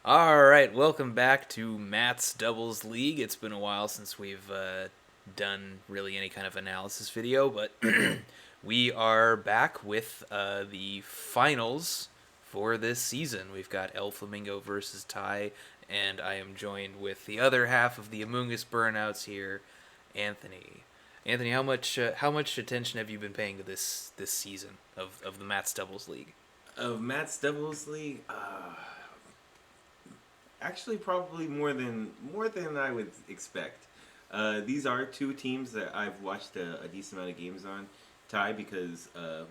All right, welcome back to Matt's Doubles League. It's been a while since we've done really any kind of analysis video, but we are back with the finals for this season. We've got El Flamingo versus Ty, and I am joined with the other half of the Amoonguss Burnouts here, Anthony. Anthony, how much attention have you been paying to this season of the Matt's Doubles League? Of Matt's Doubles League, actually probably more than I would expect. These are two teams that I've watched a decent amount of games on. Ty, because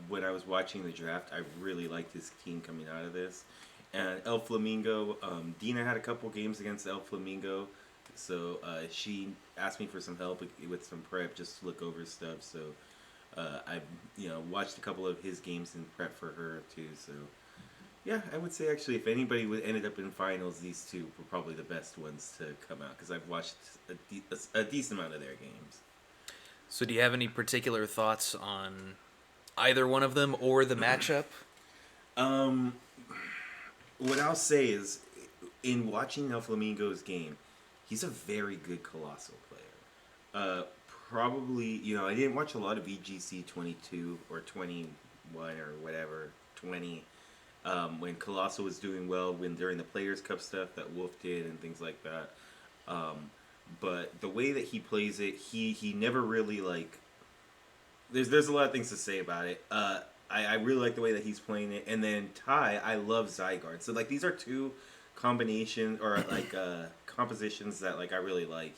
when I was watching the draft, I really liked his team coming out of this. And El Flamingo, Dina had a couple games against El Flamingo, so she asked me for some help with some prep, just to look over stuff. So I've watched a couple of his games in prep for her too. So yeah, I would say actually, if anybody would ended up in finals, these two were probably the best ones to come out because I've watched a decent amount of their games. So, do you have any particular thoughts on either one of them or the matchup? Um, what I'll say is, in watching El Flamingo's game, he's a very good colossal player. Probably, I didn't watch a lot of VGC 22 or 21 or whatever 20. When Colossal was doing well, when during the Players Cup stuff that Wolf did and things like that. But the way that he plays it, he never really like. There's a lot of things to say about it. I really like the way that he's playing it, and then Ty, I love Zygarde. So like these are two combination or like compositions that like I really like.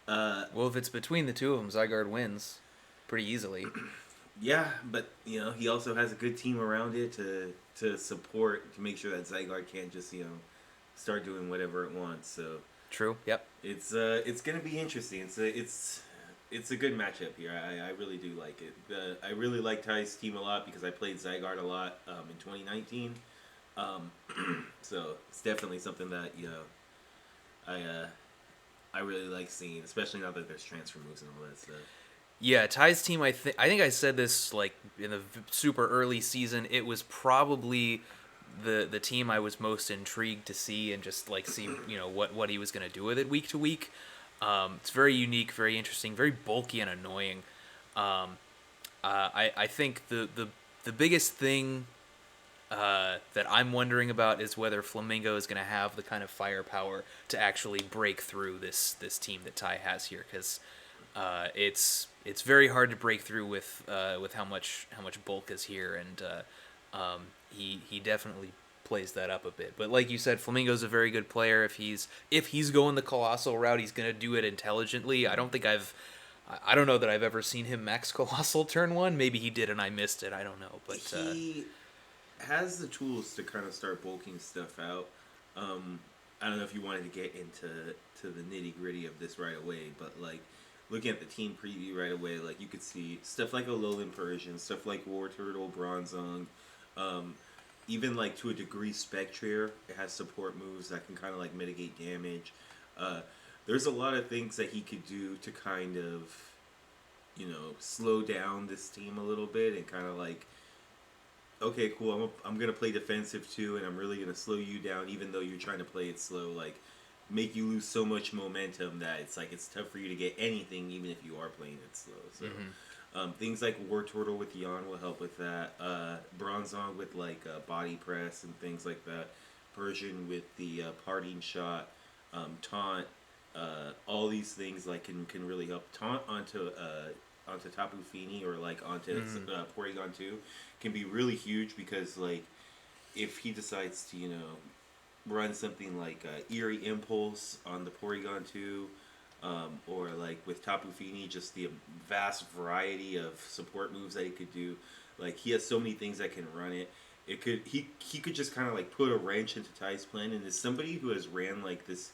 Well, if it's between the two of them, Zygarde wins pretty easily. Yeah, but he also has a good team around it to support to make sure that Zygarde can't just start doing whatever it wants. So True. Yep. it's gonna be interesting. It's a good matchup here. I really do like it. I really like Ty's team a lot because I played Zygarde a lot in 2019. Um, so it's definitely something that I I really like seeing, especially now that there's transfer moves and all that stuff. Yeah, Ty's team. I think I said this like in the super early season. It was probably the team I was most intrigued to see and just like see what he was going to do with it week to week. It's very unique, very interesting, very bulky and annoying. Um, I think the biggest thing that I'm wondering about is whether Flamingo is going to have the kind of firepower to actually break through this team that Ty has here, because it's very hard to break through with how much bulk is here, and he definitely plays that up a bit. But like you said, Flamingo's a very good player. If he's going the colossal route, he's going to do it intelligently. I don't know that I've ever seen him max colossal turn one. Maybe he did and I missed it. I don't know, but He has the tools to kind of start bulking stuff out. I don't know if you wanted to get into the nitty gritty of this right away, but like looking at the team preview right away, like you could see stuff like Alolan Persian, stuff like War Turtle, Bronzong, um, even like to a degree Spectrier. It has support moves that can kind of like mitigate damage. Uh, there's a lot of things that he could do to kind of slow down this team a little bit and kind of like okay, cool. I'm gonna play defensive too, and I'm really gonna slow you down, even though you're trying to play it slow. Like, make you lose so much momentum that it's like it's tough for you to get anything, even if you are playing it slow. So, things like War Turtle with Yon will help with that. Bronzong with like body press and things like that. Persian with the parting shot, taunt. All these things like can really help taunt onto Tapu Fini or like onto Porygon 2 can be really huge because like if he decides to run something like Eerie Impulse on the Porygon 2 or like with Tapu Fini just the vast variety of support moves that he could do, like he has so many things that can run it. He could just kind of like put a wrench into Ty's plan, and as somebody who has ran like this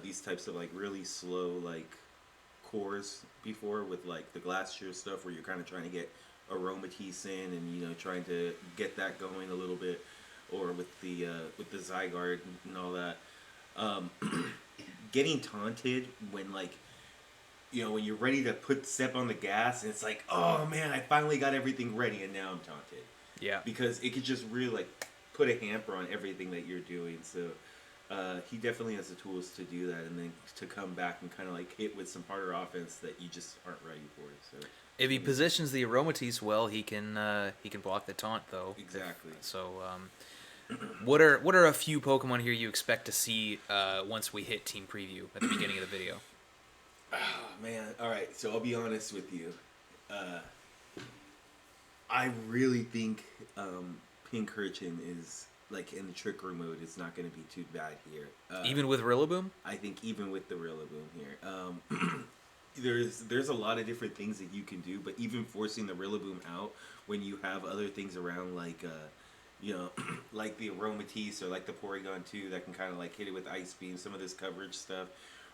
these types of like really slow like cores before with like the Glacier stuff where you're kind of trying to get aromatisse in and trying to get that going a little bit, or with the Zygarde and all that. Um, Getting taunted when like when you're ready to step on the gas and it's like, oh man, I finally got everything ready and now I'm taunted yeah. because it could just really like put a hamper on everything that you're doing. So He definitely has the tools to do that, and then to come back and kind of like hit with some harder offense that you just aren't ready for. So If he positions the Aromatisse well, he can block the taunt though. exactly. So what are a few Pokemon here you expect to see once we hit team preview at the beginning of the video? Oh man! All right, so I'll be honest with you. I really think Pincurchin is like in the trick room mode. It's not going to be too bad here. Even with Rillaboom? I think even with the Rillaboom here, there's a lot of different things that you can do, but even forcing the Rillaboom out when you have other things around like like the Aromatisse or like the Porygon 2 that can kind of like hit it with Ice Beam, some of this coverage stuff,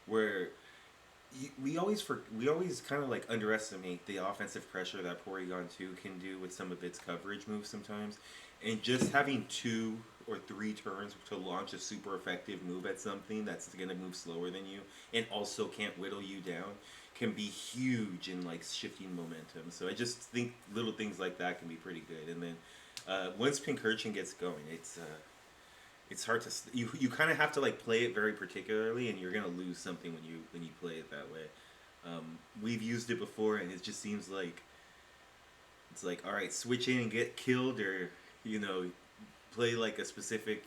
where we always kind of like underestimate the offensive pressure that Porygon 2 can do with some of its coverage moves sometimes, and just having 2 or 3 turns to launch a super effective move at something that's going to move slower than you and also can't whittle you down can be huge in like shifting momentum. So I just think little things like that can be pretty good. And then once Pincurchin gets going, it's hard to you kind of have to like play it very particularly, and you're gonna lose something when you play it that way. We've used it before, and it just seems like it's like, all right, switch in and get killed, or play like a specific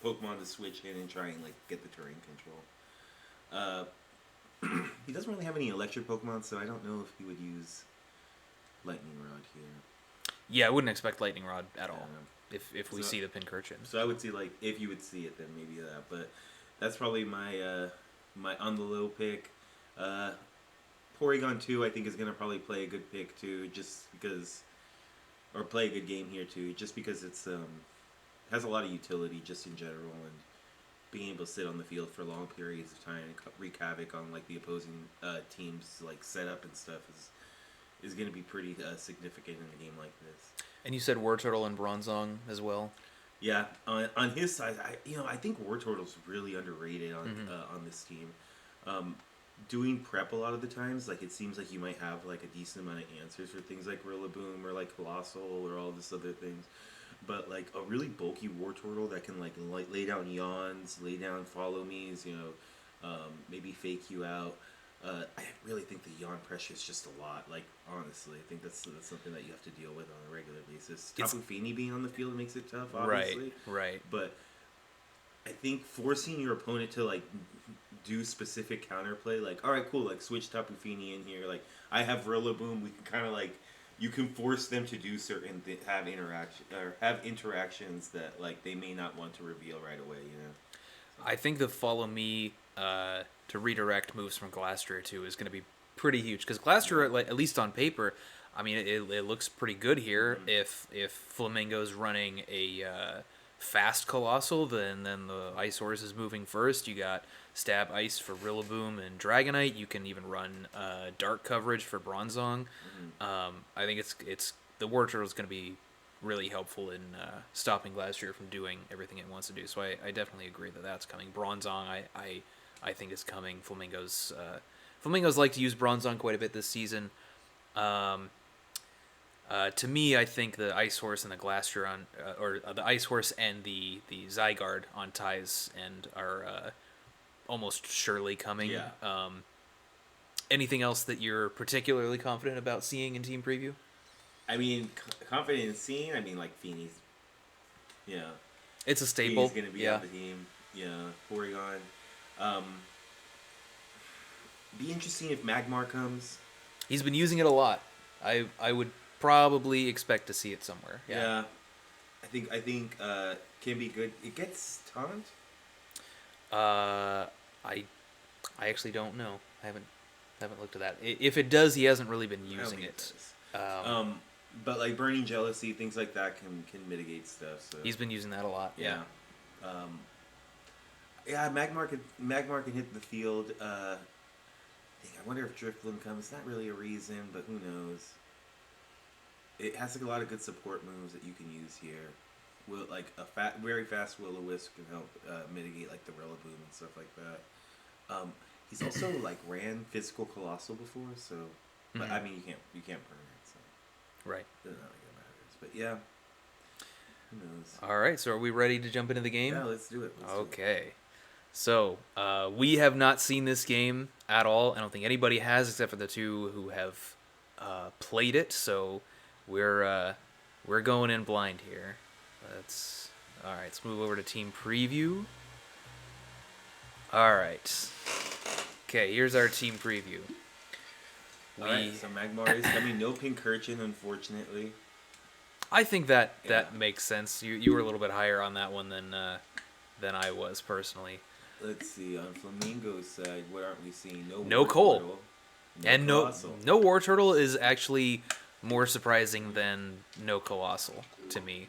Pokemon to switch in and try and like get the terrain control. He doesn't really have any electric Pokemon, so I don't know if he would use Lightning Rod here. Yeah, I wouldn't expect Lightning Rod at all. If we see the Pincurchin. So I would see like if you would see it, then maybe that. But that's probably my my on the low pick. Porygon 2 I think is gonna probably play a good pick too, just because, or play a good game here too, just because it's has a lot of utility just in general, and being able to sit on the field for long periods of time and wreak havoc on like the opposing team's like setup and stuff is going to be pretty significant in a game like this. And you said Wartortle and Bronzong as well. Yeah, on his side, I think Wartortle's really underrated on this team. Doing prep a lot of the times, like it seems like you might have like a decent amount of answers for things like Rillaboom or like Colossal or all this other things. But like a really bulky Wartortle that can like lay down yawns, lay down follow me's, maybe fake you out. I really think the yawn pressure is just a lot. Like honestly, I think that's something that you have to deal with on a regular basis. Tapu Fini being on the field makes it tough, obviously. Right. But I think forcing your opponent to like do specific counterplay, like all right, cool, like switch Tapu Fini in here. Like I have Rillaboom, we can kind of like. You can force them to do certain have interactions that like they may not want to reveal right away. So. I think the follow me to redirect moves from Glastrier too is going to be pretty huge, because Glastrier, like, at least on paper, I mean it looks pretty good here. Mm-hmm. If Flamingo's running a fast Colossal, then the Ice Horse is moving first. You got Stab Ice for Rillaboom and Dragonite. You can even run Dark coverage for Bronzong. Mm-hmm. I think it's the Wartortle is going to be really helpful in stopping Glastrier from doing everything it wants to do. So I definitely agree that that's coming. Bronzong I think is coming. Flamingos like to use Bronzong quite a bit this season. To me, I think the Ice Horse and the Glastrier or the Ice Horse and the Zygarde on Ty's end are almost surely coming. Yeah. Anything else that you're particularly confident about seeing in Team Preview? I mean, confident in seeing. I mean, like Fini's. Yeah. It's a staple. Fini's gonna be on the team. Yeah. Porygon. Be interesting if Magmar comes. He's been using it a lot. I would probably expect to see it somewhere. Yeah. I think can be good. It gets taunt. I actually don't know. I haven't looked at that. If it does, he hasn't really been using it. But like Burning Jealousy, things like that can mitigate stuff. So he's been using that a lot. Yeah. Magmar can hit the field. I wonder if Drifloon comes. It's not really a reason, but who knows? It has like a lot of good support moves that you can use here. Like very fast Will-O-Wisp can help mitigate like the Rillaboom and stuff like that. He's also like ran physical Colossal before, so but I mean you can't burn it, so right. doesn't really matter. But yeah, Who knows? All right, so are we ready to jump into the game? Yeah, let's do it. Okay. So, we have not seen this game at all. I don't think anybody has except for the two who have played it. So, we're going in blind here. All right, let's move over to team preview. All right. Okay, here's our team preview. Alright, so Magmar is coming. No Pincurchin, unfortunately. I think that makes sense. You were a little bit higher on that one than I was personally. Let's see, on Flamingo's side, what aren't we seeing? No Cole. Wartortle, And Colossal. no Wartortle is actually more surprising than no Colossal to me.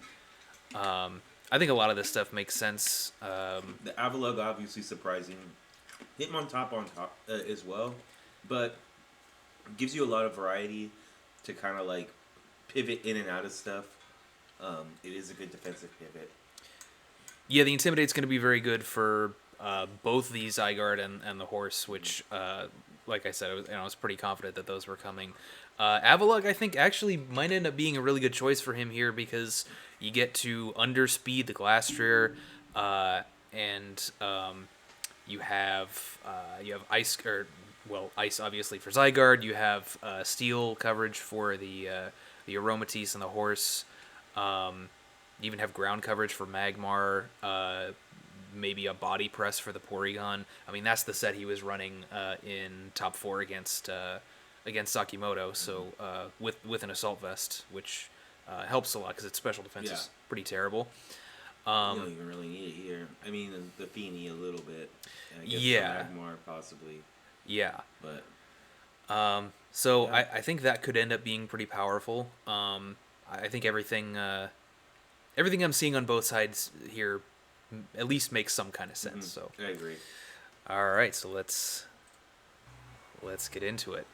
I think a lot of this stuff makes sense. The Avalugg, obviously surprising. Hitmontop as well, but gives you a lot of variety to kind of like pivot in and out of stuff. It is a good defensive pivot. Yeah, the Intimidate's going to be very good for both the Zygarde and the Horse, which, like I said, I was pretty confident that those were coming. Avalugg, I think, actually might end up being a really good choice for him here because you get to underspeed the Glastrier, and you have Ice, Ice obviously for Zygarde. You have Steel coverage for the Aromatisse and the Horse. You even have ground coverage for Magmar. Maybe a body press for the Porygon. I mean, that's the set he was running in top 4 against Sakimoto. So with an Assault Vest, which helps a lot because its special defense is pretty terrible. You don't even really need it here. I mean, the Feeny a little bit. I guess the Magmar possibly. Yeah. But. I think that could end up being pretty powerful. I think everything I'm seeing on both sides here at least makes some kind of sense. So I agree. All right, so let's get into it.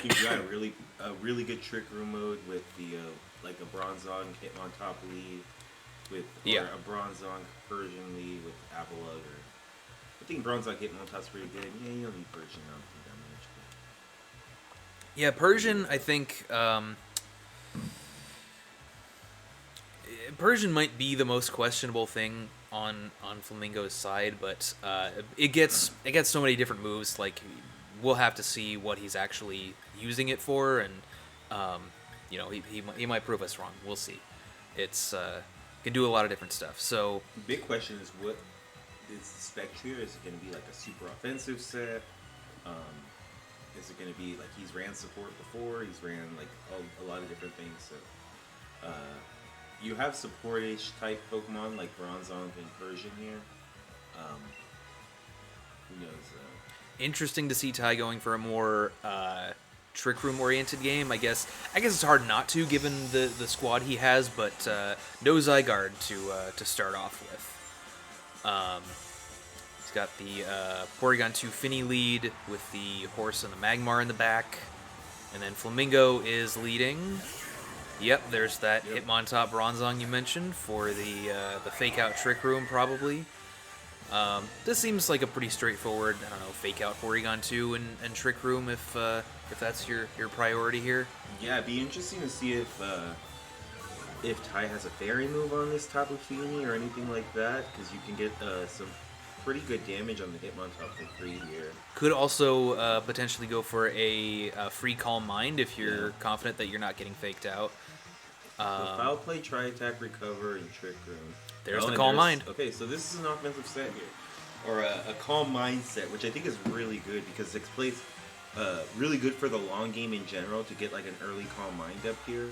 You've got a really good Trick Room mode with the like a Bronzong Hitmontop lead with a Bronzong Persian lead with Avalugg. I think Bronzong Hitmontop's pretty good. Yeah, you don't need Persian. I don't think that much. Yeah, Persian, I think Persian might be the most questionable thing on Flamingo's side, but it gets so many different moves. Like, we'll have to see what he's actually using it for, and he might prove us wrong. We'll see. It's can do a lot of different stuff. So the big question is, what is the spec here? Is it going to be like a super offensive set? Is it going to be like he's ran support before? He's ran like a lot of different things. So you have support-ish type Pokemon like Bronzong and Persian here. Who knows? Interesting to see Ty going for a more Trick Room oriented game. I guess it's hard not to given the squad he has, but no Zygarde to start off with. He's got the Porygon 2 Finny lead with the Horse and the Magmar in the back, and then Flamingo is leading. Yep, there's that Hitmontop Bronzong you mentioned for the fake out Trick Room probably. This seems like a pretty straightforward, fake out Porygon 2 and Trick Room if that's your priority here. Yeah, it'd be interesting to see if Ty has a fairy move on this type of Feeny or anything like that, because you can get some pretty good damage on the Hitmontop for free here. Could also potentially go for a free Calm Mind if you're confident that you're not getting faked out. Foul Play, Try Attack, Recover, and Trick Room. There's the Calm Mind. Okay, so this is an offensive set here. Or a Calm Mind set, which I think is really good because it plays really good for the long game in general to get like an early Calm Mind up here.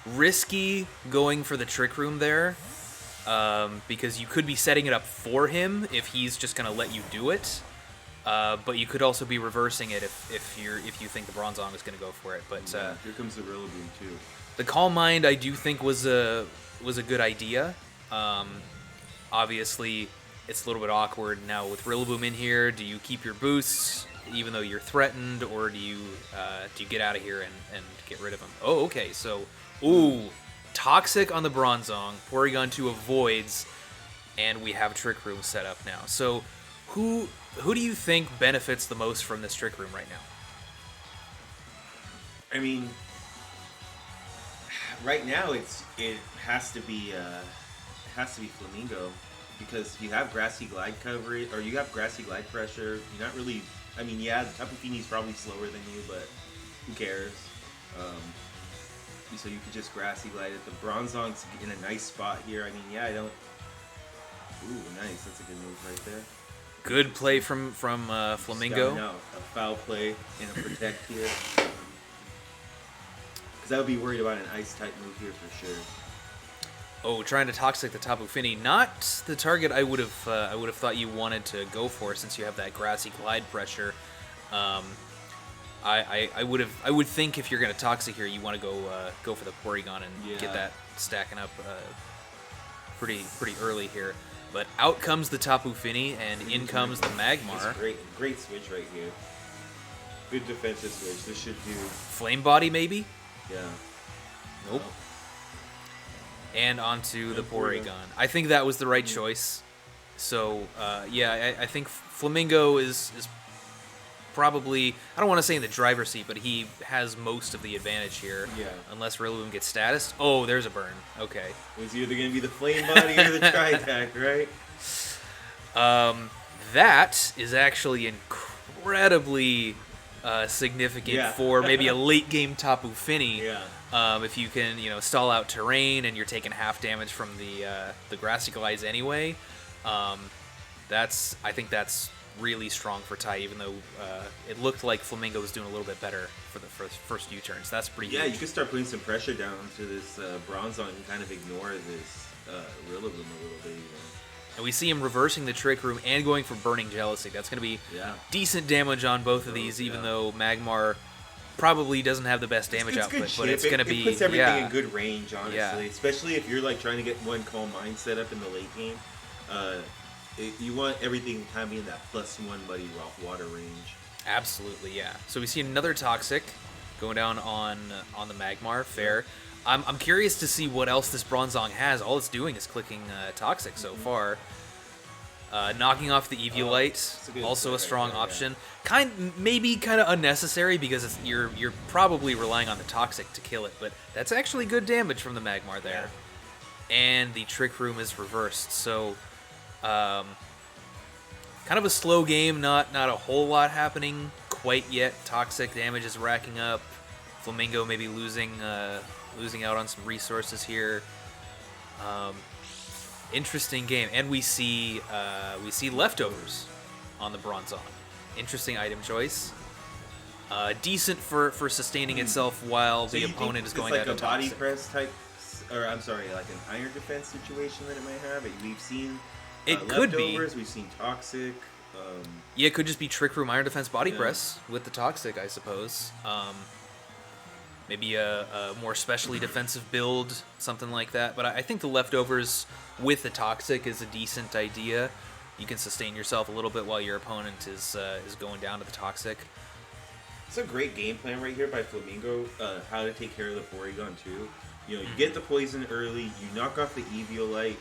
Risky going for the Trick Room there because you could be setting it up for him if he's just going to let you do it. But you could also be reversing it if you think the Bronzong is going to go for it. But here comes the Rillaboom too. The Calm Mind I do think was a good idea. Obviously, it's a little bit awkward now with Rillaboom in here. Do you keep your boosts even though you're threatened, or do you get out of here and get rid of him? Oh, okay. So, Toxic on the Bronzong. Porygon 2 avoids, and we have Trick Room set up now. So, who do you think benefits the most from this Trick Room right now? I mean, right now it has to be Flamingo, because you have grassy glide coverage, or you have grassy glide pressure. You're not really. I mean, yeah, the Tapu Fini's probably slower than you, but who cares? So you could just grassy glide it. The Bronzong's in a nice spot here. I mean, yeah, I don't. Ooh, nice. That's a good move right there. Good play from Flamingo. No, a foul play and a protect here. Because I would be worried about an ice type move here for sure. Oh, trying to Toxic the Tapu Fini. Not the target I would have thought you wanted to go for, since you have that grassy glide pressure. I would think if you're gonna Toxic here, you want to go for the Porygon and get that stacking up pretty early here. But out comes the Tapu Fini, and in comes the Magmar. Great switch right here. Good defensive switch. This should do. Flame Body, maybe? Yeah. Nope. And onto the Porygon. I think that was the right choice. So, yeah, I think Flamingo is probably, I don't want to say in the driver's seat, but he has most of the advantage here. Yeah. Unless Rillaboom gets status. Oh, there's a burn. Okay. It's either going to be the Flame Body or the Tri-Attack, right? That is actually incredibly significant for maybe a late game Tapu Fini. Yeah. If you can, stall out terrain and you're taking half damage from the Grassy Glides anyway. I think that's really strong for Tai, even though it looked like Flamingo was doing a little bit better for the first few turns. That's pretty huge. Yeah, you can start putting some pressure down to this Bronzong and kind of ignore this Rillaboom a little bit even. And we see him reversing the Trick Room and going for Burning Jealousy. That's going to be decent damage on both of these, even though Magmar probably doesn't have the best damage output, but it's going to be... It puts everything in good range, honestly. Especially if you're trying to get one Calm Mind set up in the late game. You want everything kind of be in that +1 Muddy Rock water range. Absolutely, yeah. So we see another Toxic going down on the Magmar. Fair. I'm curious to see what else this Bronzong has. All it's doing is clicking Toxic so far. Knocking off the Eviolite, also a strong option. Maybe kind of unnecessary, because you're probably relying on the Toxic to kill it, but that's actually good damage from the Magmar there. And the Trick Room is reversed, so kind of a slow game, not a whole lot happening quite yet. Toxic damage is racking up. Flamingo maybe losing out on some resources here. Interesting game, and we see leftovers on the Bronzong. Interesting item choice. Decent for sustaining itself while the opponent is going down to Toxic. Like a body press type, or I'm sorry, like an iron defense situation that it might have. We've seen could leftovers. be. We've seen Toxic. Yeah, it could just be Trick Room Iron Defense Body Press with the Toxic, I suppose. Maybe a more specially defensive build, something like that. But I think the leftovers with the Toxic is a decent idea. You can sustain yourself a little bit while your opponent is going down to the Toxic. It's a great game plan right here by Flamingo. How to take care of the Porygon too. You get the poison early. You knock off the Eviolite.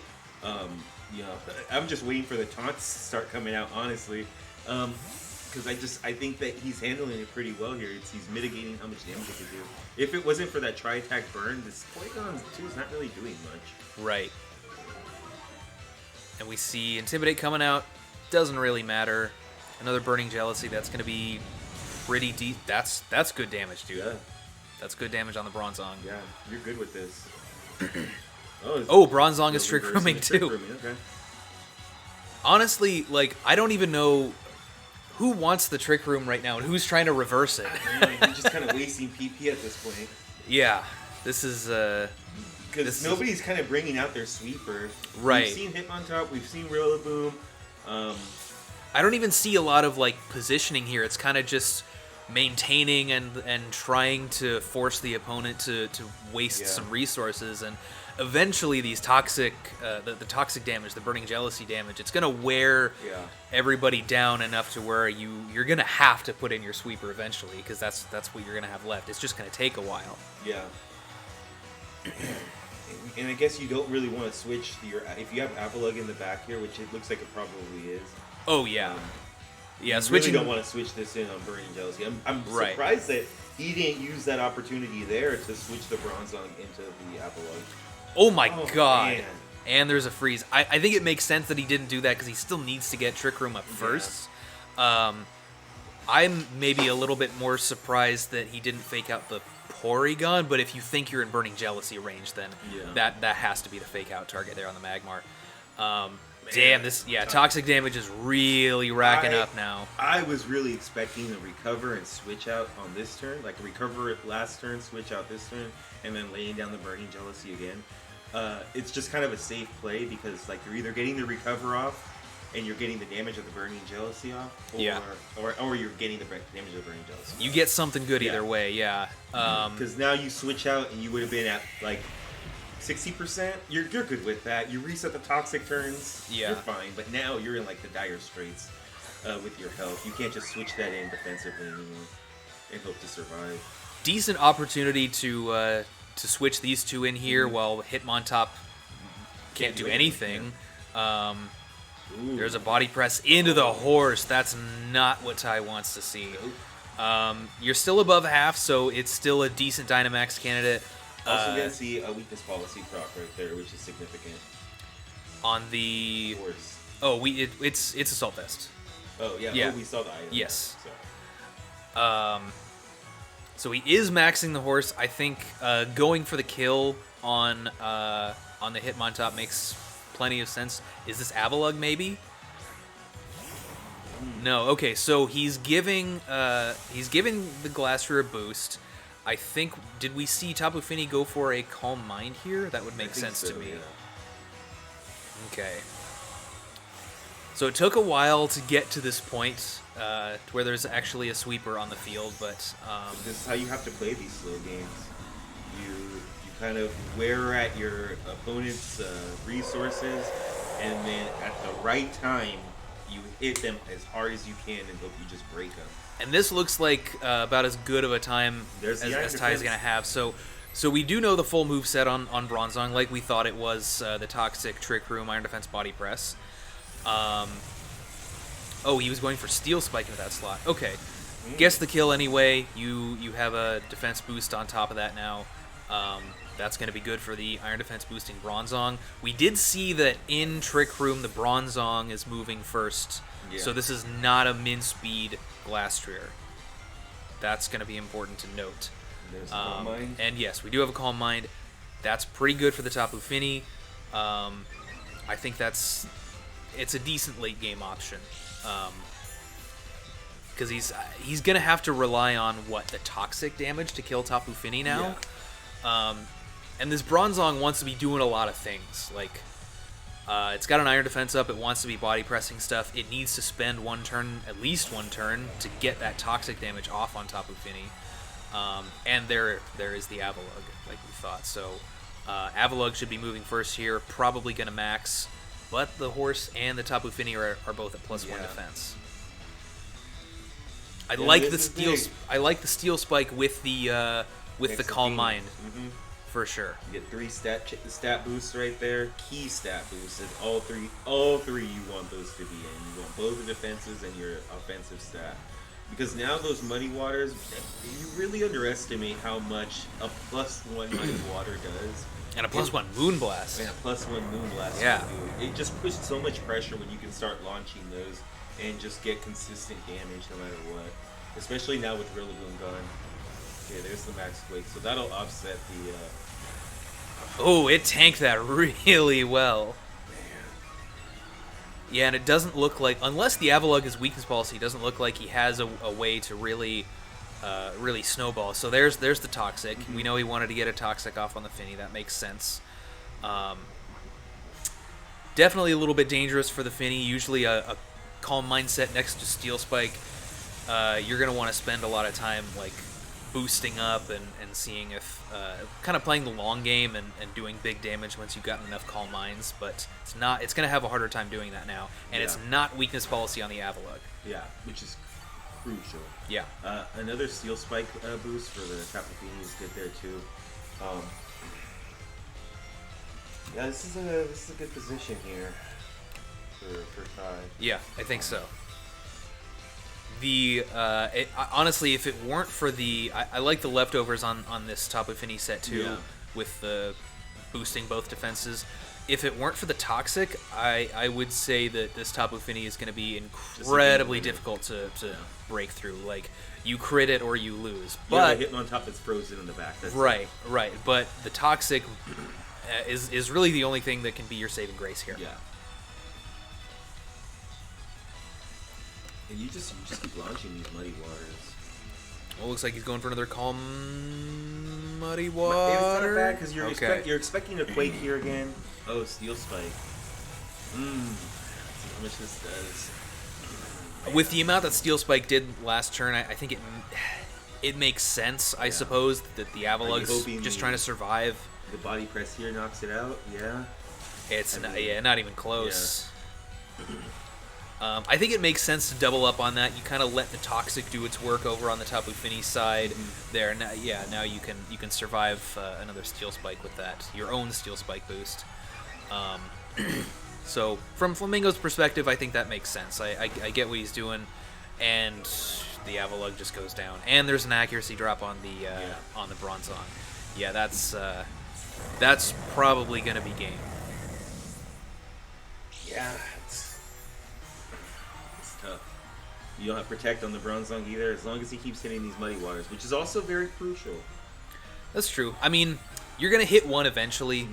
I'm just waiting for the taunts to start coming out, honestly. Because I think that he's handling it pretty well here. He's mitigating how much damage he can do. If it wasn't for that Tri-Attack burn, this Porygon too is not really doing much. Right. And we see Intimidate coming out. Doesn't really matter. Another Burning Jealousy. That's going to be pretty deep. That's good damage, dude. Yeah. That's good damage on the Bronzong. Yeah, you're good with this. Bronzong is Trick Rooming too. Okay. Honestly, I don't even know who wants the Trick Room right now and who's trying to reverse it. You're just kind of wasting PP at this point. Yeah, this is... Because nobody's kind of bringing out their sweeper. Right. We've seen Hitmontop, we've seen Rillaboom. I don't even see a lot of positioning here. It's kind of just maintaining and trying to force the opponent to waste some resources, and eventually these toxic the toxic damage, the Burning Jealousy damage, it's gonna wear everybody down enough to where you're gonna have to put in your sweeper eventually, because that's what you're gonna have left. It's just gonna take a while. Yeah. And I guess you don't really want to switch if you have Avalugg in the back here, which it looks like it probably is. Oh yeah. You switching. Really don't want to switch this in on Burning Jealousy. I'm surprised that he didn't use that opportunity there to switch the Bronzong into the Avalugg. Oh my god. Man. And there's a freeze. I think it makes sense that he didn't do that because he still needs to get Trick Room up first. I'm maybe a little bit more surprised that he didn't fake out the Porygon, but if you think you're in Burning Jealousy range, then that has to be the fake out target there on the Magmar. Damn, toxic damage is really racking up now. I was really expecting to recover and switch out on this turn, like recover it last turn, switch out this turn, and then laying down the Burning Jealousy again. It's just kind of a safe play because like you're either getting the recover off and you're getting the damage of the Burning Jealousy off, or you're getting the damage of the Burning Jealousy. You get something good either way, yeah. Because now you switch out and you would have been at like 60%. You're good with that. You reset the toxic turns. Yeah. You're fine. But now you're in like the dire straits with your health. You can't just switch that in defensively anymore and hope to survive. Decent opportunity to switch these two in here while Hitmontop can't do anything. Yeah. There's a body press into the horse. That's not what Ty wants to see. You're still above half, so it's still a decent Dynamax candidate. Also, you can see a weakness policy proc right there, which is significant. On the horse. Oh, it's Assault Vest. Oh yeah. Oh, we saw the item. Yes. So. So he is maxing the horse. I think going for the kill on the Hitmontop makes plenty of sense. Is this Avalugg maybe? No. Okay, so he's giving the Glastrier a boost. I think, did we see Tapu Fini go for a Calm Mind here? That would make sense to me. Yeah. Okay. So it took a while to get to this point where there's actually a sweeper on the field, but... this is how you have to play these slow games. You kind of wear at your opponent's resources, and then at the right time, you hit them as hard as you can and hope you just break them. And this looks like about as good of a time as Ty's going to have. So we do know the full moveset on Bronzong, like we thought it was the Toxic, Trick Room, Iron Defense, Body Press. Oh, he was going for Steel Spike into that slot. Okay. Guess the kill anyway. You have a defense boost on top of that now. That's going to be good for the Iron Defense boosting Bronzong. We did see that in Trick Room, the Bronzong is moving first. Yeah. So this is not a min speed Glastrier. That's going to be important to note. There's Calm Mind. And yes, we do have a Calm Mind. That's pretty good for the Tapu Fini. I think it's a decent late game option. Because he's going to have to rely on, the toxic damage to kill Tapu Fini now. Yeah. And this Bronzong wants to be doing a lot of things. Like, it's got an Iron Defense up. It wants to be body pressing stuff. It needs to spend at least one turn, to get that toxic damage off on Tapu Fini. And there is the Avalugg, like we thought. So Avalugg should be moving first here. Probably going to max. But the horse and the Tapu Fini are both at +1 defense. I like the steel spike with the Calm Mind. Mm-hmm. For sure. You get 3 stat boosts right there. Key stat boosts. And all three you want those to be in. You want both the defenses and your offensive stat. Because now those Muddy Waters, you really underestimate how much a +1 Muddy Water does. And a +1 Moonblast. And a +1 Moonblast. Yeah. It just puts so much pressure when you can start launching those and just get consistent damage no matter what. Especially now with Rillaboom gone. Okay, there's the Max Quake. So that'll offset the... Oh, it tanked that really well. Man. Yeah, and it doesn't look like... Unless the Avalugg is weakness policy, it doesn't look like he has a way to really snowball. So there's the Toxic. Mm-hmm. We know he wanted to get a Toxic off on the Fini. That makes sense. Definitely a little bit dangerous for the Fini. Usually a Calm Mindset next to Steel Spike. You're going to want to spend a lot of time like boosting up and seeing if... kind of playing the long game and doing big damage once you've gotten enough Calm Minds. But it's going to have a harder time doing that now. And it's not weakness policy on the Avalugg. Yeah, which is crucial. Yeah. Another Steel Spike boost for the Tapu Fini is good there too. Yeah, this is a good position here for Ty. Yeah, I think so. Honestly, if it weren't for I like the leftovers on this Tapu Fini set too, Yeah. with the boosting both defenses. If it weren't for the toxic, I would say that this Tapu Fini is going to be incredibly difficult to break through. Like, you crit it or you lose. But hitting on top that's frozen in the back. That's right. But the toxic is really the only thing that can be your saving grace here. Yeah. And you just keep launching these muddy waters. Well, looks like he's going for another calm muddy It's water. not bad because you're expecting a quake here again. Oh, Steel Spike. See how much this does. With the amount that Steel Spike did last turn, I think it makes sense, I suppose, that the Avalug's just trying to survive. The body press here knocks it out, yeah. It's not even close. Yeah. I think it makes sense to double up on that. You kind of let the Toxic do its work over on the Tapu Fini side there. Now you can survive another Steel Spike with that, your own Steel Spike boost. So from Flamingo's perspective, I think that makes sense. I get what he's doing, and the Avalug just goes down. And there's an accuracy drop on the Bronzong. Yeah, that's probably gonna be game. Yeah, it's tough. You don't have Protect on the Bronzong either, as long as he keeps hitting these muddy waters, which is also very crucial. That's true. I mean, you're gonna hit one eventually.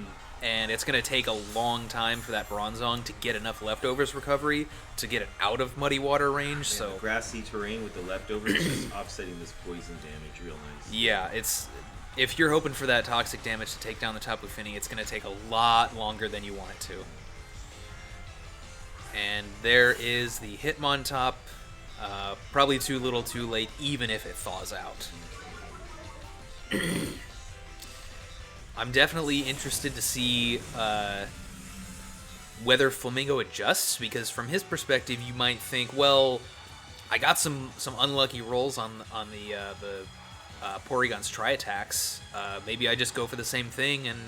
And it's going to take a long time for that Bronzong to get enough leftovers recovery to get it out of muddy water range. Yeah, so grassy terrain with the leftovers is just offsetting this poison damage real nice. Yeah, if you're hoping for that toxic damage to take down the Tapu Fini, it's going to take a lot longer than you want it to. And there is the Hitmontop. Probably too little too late, even if it thaws out. I'm definitely interested to see whether Flamingo adjusts, because from his perspective, you might think, well, I got some unlucky rolls on the Porygon's Tri-Attacks. Maybe I just go for the same thing, and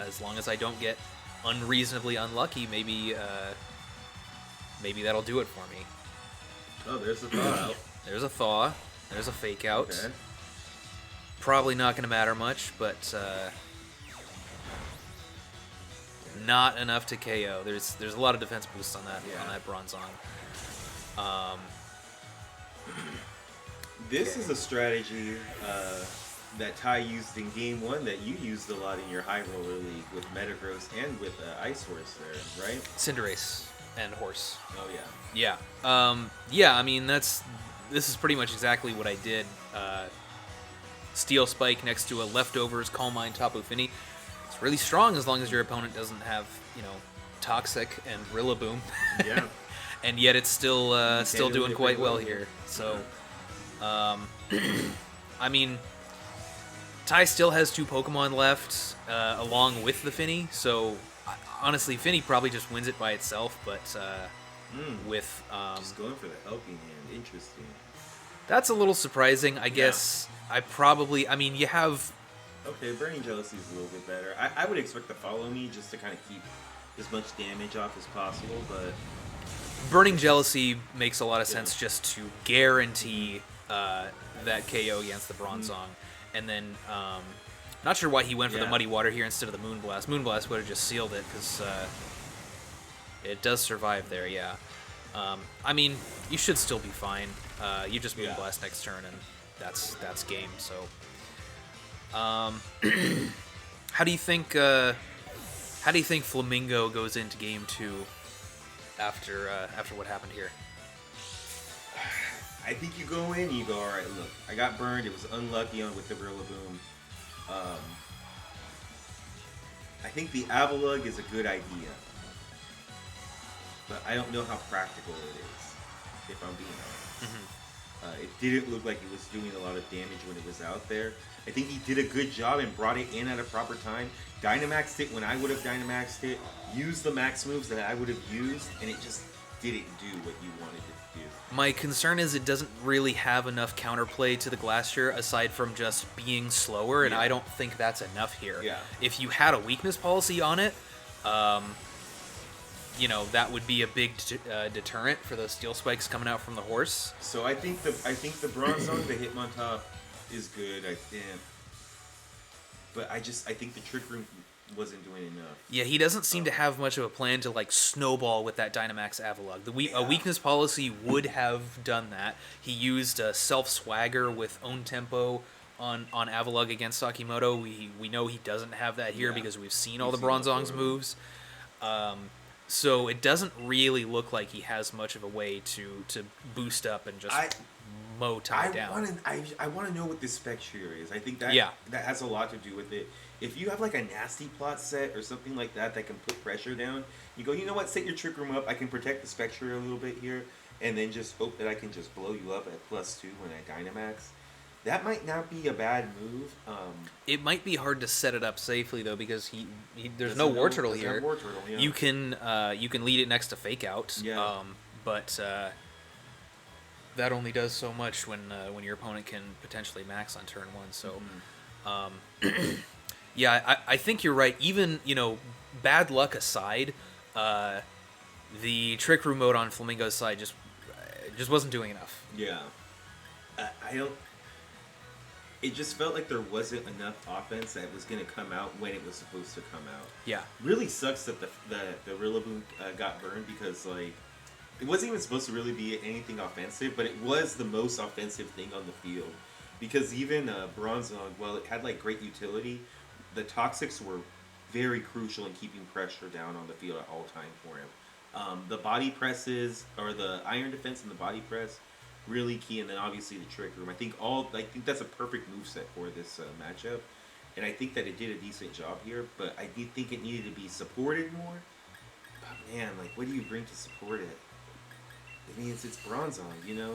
as long as I don't get unreasonably unlucky, maybe that'll do it for me. Oh, there's a thaw out. There's a thaw. There's a fake out. Okay. Probably not going to matter much, but not enough to KO. There's a lot of defense boosts on that Bronzong. This is a strategy that Ty used in Game 1 that you used a lot in your High Roller League with Metagross and with Ice Horse there, right? Cinderace and Horse. Oh, yeah. Yeah. I mean, this is pretty much exactly what I did. Steel Spike next to a leftovers Calm Mind Tapu Fini. It's really strong as long as your opponent doesn't have, Toxic and Rillaboom. Yeah. And yet it's still doing quite well here. So, I mean, Ty still has 2 Pokemon left along with the Fini. So, honestly, Fini probably just wins it by itself. But with just going for the helping hand, interesting. That's a little surprising, I guess. I mean, you have... Okay, Burning Jealousy is a little bit better. I would expect to follow me just to kind of keep as much damage off as possible, but... Burning Jealousy makes a lot of sense just to guarantee that KO against the Bronzong. And then, not sure why he went for the Muddy Water here instead of the Moonblast. Moonblast would have just sealed it, because it does survive there, yeah. I mean, you should still be fine. You just Moonblast next turn, and that's game. So, how do you think Flamingo goes into game 2 after what happened here? I think you go in, you go, all right, look, I got burned. It was unlucky with the Rillaboom. I think the Avalug is a good idea, but I don't know how practical it is, if I'm being honest. It didn't look like it was doing a lot of damage when it was out there. I think he did a good job and brought it in at a proper time. Dynamaxed it when I would have Dynamaxed it, used the max moves that I would have used, and it just didn't do what you wanted it to do. My concern is it doesn't really have enough counterplay to the Glacier aside from just being slower, and I don't think that's enough here. Yeah. If you had a weakness policy on it, that would be a big deterrent for those steel spikes coming out from the horse. So I think the Bronzong, the Hitmontop, is good. But I think the Trick Room wasn't doing enough. Yeah, he doesn't seem to have much of a plan to like snowball with that Dynamax Avalugg. A weakness policy would have done that. He used a self swagger with own tempo on Avalugg against Sakimoto. We know he doesn't have that here because we've seen all the Bronzong's moves. So it doesn't really look like he has much of a way to boost up and just mow Ty down. I want to know what this spec shear is. I think that that has a lot to do with it. If you have like a nasty plot set or something like that can put pressure down, you go, you know what, set your Trick Room up. I can protect the spec shear a little bit here, and then just hope that I can just blow you up at +2 when I Dynamax. That might not be a bad move. It might be hard to set it up safely though because there's no War Turtle here. Yeah. You can lead it next to Fake Out. Yeah. But that only does so much when your opponent can potentially max on turn 1. So, yeah, I think you're right. Even bad luck aside, the Trick Room mode on Flamingo's side just wasn't doing enough. Yeah. I don't. It just felt like there wasn't enough offense that was going to come out when it was supposed to come out. Yeah. Really sucks that the Rillaboom got burned because like it wasn't even supposed to really be anything offensive, but it was the most offensive thing on the field. Because even Bronzong, while it had like great utility, the Toxics were very crucial in keeping pressure down on the field at all time for him. The body presses or the Iron Defense and the body press. Really key, and then obviously the Trick Room. I think that's a perfect moveset for this matchup, and I think that it did a decent job here. But I did think it needed to be supported more. But man, like, what do you bring to support it? I mean, it's Bronzong,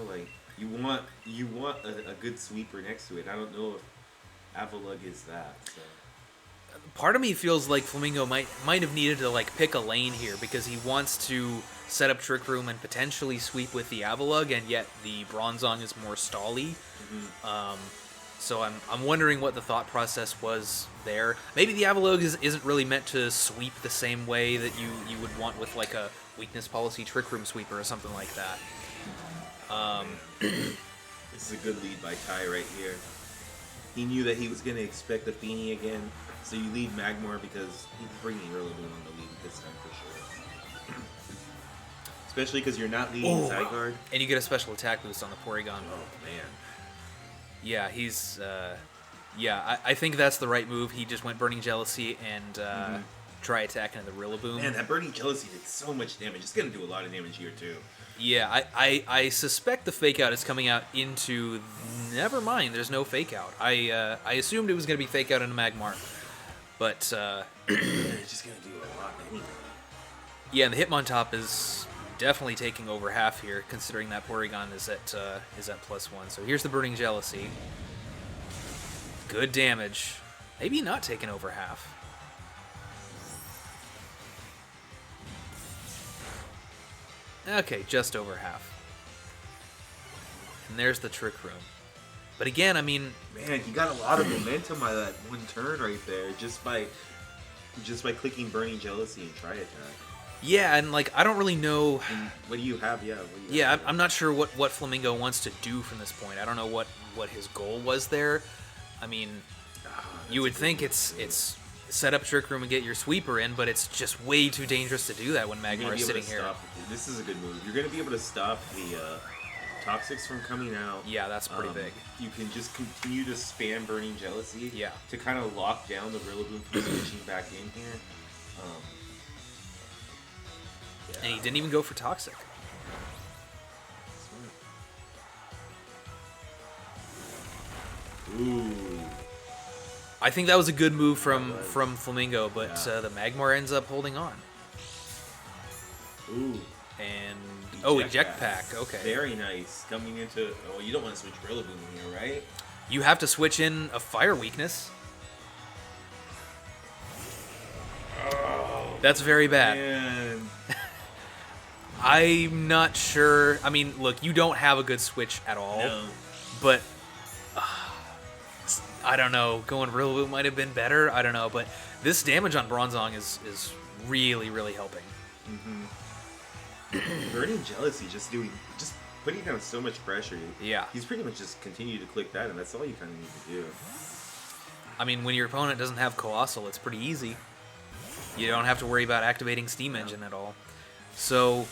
like you want a good sweeper next to it. I don't know if Avalugg is that. So. Part of me feels like Flamingo might have needed to like pick a lane here because he wants to set up Trick Room and potentially sweep with the Avalugg, and yet the Bronzong is more stally. Mm-hmm. So I'm wondering what the thought process was there. Maybe the Avalugg isn't really meant to sweep the same way that you would want with like a weakness policy Trick Room sweeper or something like that. This is a good lead by Ty right here. He knew that he was going to expect the Feeny again, so you lead Magmar because he's bringing Rillaboom on the lead this time for sure. Especially because you're not leading Zygarde. And you get a special attack boost on the Porygon. Oh, man. Yeah, he's... I think that's the right move. He just went Burning Jealousy and try attacking the Rillaboom. Man, that Burning Jealousy did so much damage. It's going to do a lot of damage here, too. Yeah, I suspect the Fake Out is coming out into... Never mind, there's no Fake Out. I assumed it was going to be Fake Out into Magmar. But... it's just going to do a lot anyway. Yeah, and the Hitmontop is definitely taking over half here, considering that Porygon is at +1. So here's the Burning Jealousy. Good damage. Maybe not taking over half. Okay, just over half. And there's the Trick Room. But again, I mean... Man, he got a lot of momentum by that one turn right there, just by clicking Burning Jealousy and Try Attack. Yeah, and like, I don't really know... And what do you have? I'm not sure what Flamingo wants to do from this point. I don't know what his goal was there. I mean, you would think it's set up Trick Room and get your sweeper in, but it's just way too dangerous to do that when Magmar is sitting here. This is a good move. You're going to be able to stop the Toxics from coming out. Yeah, that's pretty big. You can just continue to spam Burning Jealousy to kind of lock down the Rillaboom from switching back in here. And he didn't even go for Toxic. Ooh. I think that was a good move from Flamingo, but the Magmar ends up holding on. Ooh. And eject pack. Okay. Very nice. Coming into you don't want to switch Rillaboom in here, right? You have to switch in a fire weakness. Oh, that's very bad. Man. I'm not sure. I mean, look, you don't have a good switch at all. No. But I don't know. Going Rillaboom might have been better. I don't know. But this damage on Bronzong is really, really helping. Burning Jealousy, just putting down so much pressure. Yeah. He's pretty much just continue to click that, and that's all you kind of need to do. I mean, when your opponent doesn't have Colossal, it's pretty easy. You don't have to worry about activating Steam Engine at all. So,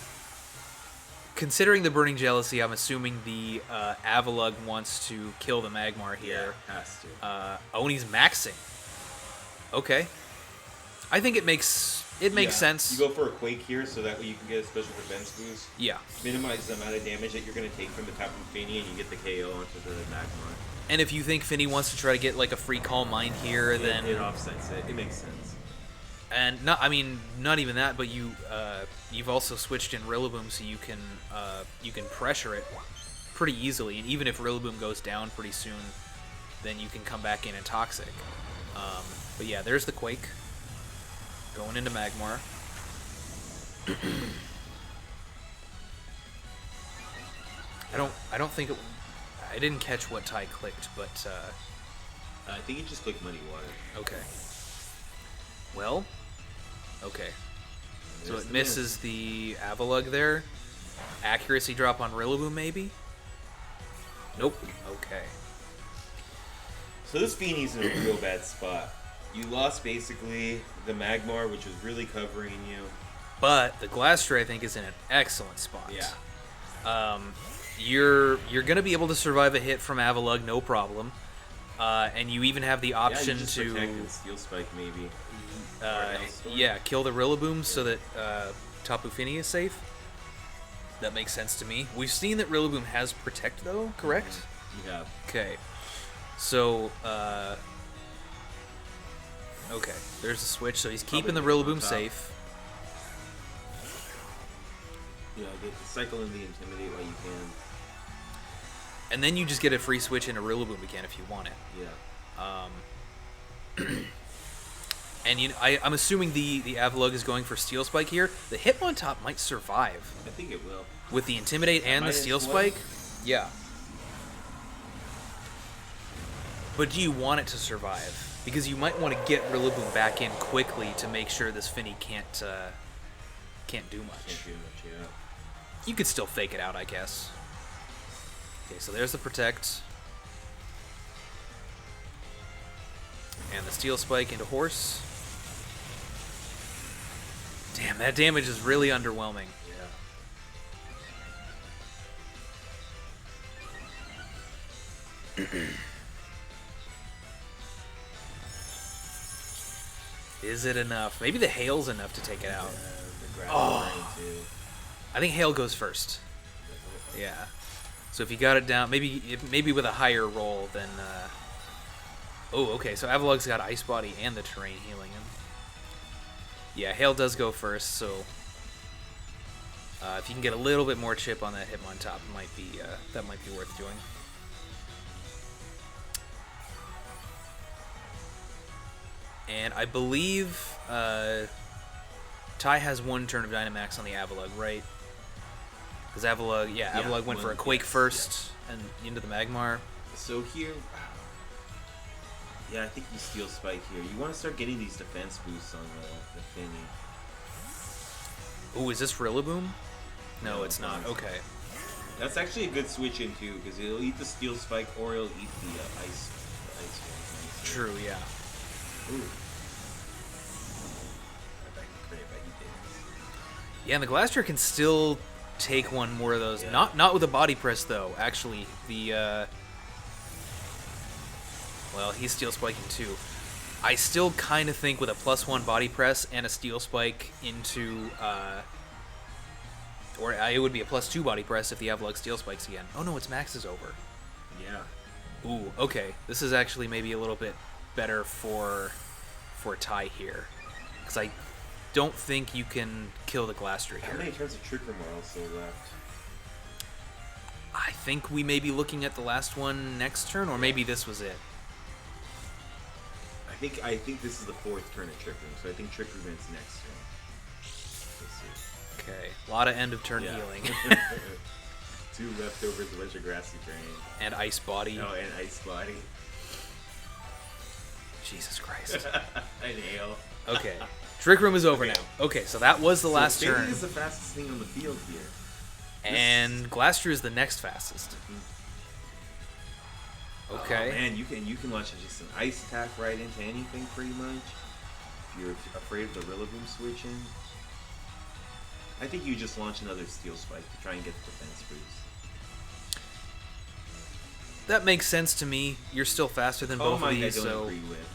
considering the Burning Jealousy, I'm assuming the Avalugg wants to kill the Magmar here. Yeah, has to. Oni's maxing. Okay. I think it makes sense. You go for a Quake here, so that way you can get a special defense boost. Yeah. Minimize the amount of damage that you're going to take from the Tapu Fini, and you get the KO onto the Magmar. And if you think Finny wants to try to get like a free Calm Mind here, then it offsets it. It makes sense. And not even that, but you've also switched in Rillaboom, so you can pressure it pretty easily. And even if Rillaboom goes down pretty soon, then you can come back in and Toxic. But yeah, there's the Quake going into Magmar. I don't think I didn't catch what Ty clicked, but I think he just clicked Muddy Water. Okay. Well, okay. So it misses the Avalugg there. Accuracy drop on Rillaboom, maybe? Nope. Okay. So this Fini's in a real bad spot. You lost basically the Magmar, which was really covering you. But the Glastrier, I think, is in an excellent spot. Yeah. You're gonna be able to survive a hit from Avalugg, no problem. And you even have the option to protect and Steel Spike, maybe. Kill the Rillaboom so that Tapu Fini is safe. That makes sense to me. We've seen that Rillaboom has Protect, though, correct? Yeah. Okay. So, okay, there's a switch, so he's keeping the Rillaboom safe. Yeah, cycle in the Intimidate while you can. And then you just get a free switch into Rillaboom again if you want it. Yeah. And I'm assuming the Avalugg is going for Steel Spike here. The Hitmontop might survive. I think it will. With the Intimidate and the Steel Spike? Yeah. But do you want it to survive? Because you might want to get Rillaboom back in quickly to make sure this Finny can't do much. Can't do much, yeah. You could still fake it out, I guess. Okay, so there's the Protect. And the Steel Spike into Horse. Damn, that damage is really underwhelming. Yeah. Is it enough? Maybe the Hail's enough to take it out. Too. I think Hail goes first. Yeah. So if you got it down, maybe with a higher roll than... Oh, okay, so Avalugg's got Ice Body and the Terrain healing him. Yeah, Hail does go first, so... if you can get a little bit more chip on that Hitmontop, that might be worth doing. And I believe Ty has one turn of Dynamax on the Avalugg, right? Because Avalugg went for a Quake first and into the Magmar. So here, I think you Steel Spike here. You want to start getting these defense boosts on the Finny. Ooh, is this Rillaboom? No, it's not. Okay. That's actually a good switch in too, because it'll eat the Steel Spike or it'll eat the Ice one. True, yeah. Ooh. Yeah, and the Glastrier can still take one more of those. Yeah. Not with a Body Press, though, actually. The, well, he's Steel Spiking, too. I still kind of think with a +1 Body Press and a Steel Spike into, or it would be a +2 Body Press if the Avalugg Steel Spikes again. Oh, no, its max is over. Yeah. Ooh, okay. This is actually maybe a little bit better for Ty here. Because I don't think you can kill the Glastrier here. How many turns of Trick Room are also left? I think we may be looking at the last one next turn, or maybe this was it. I think this is the 4th turn of Trick Room, so I think Trick Room ends next turn. Let's see. Okay, a lot of end of turn healing. 2 leftovers, a bunch of Grassy Terrain. And Ice Body. Oh, and Ice Body. Jesus Christ. And Hail. Okay. Trick Room is over now. Okay, so that was the last Finny turn. is the fastest thing on the field here. And Glastrier is the next fastest. Okay. Oh, man, you can launch just an ice attack right into anything pretty much. If you're afraid of the Rillaboom switching. I think you just launch another Steel Spike to try and get the defense boost. That makes sense to me. You're still faster than both of these, I don't so... agree with.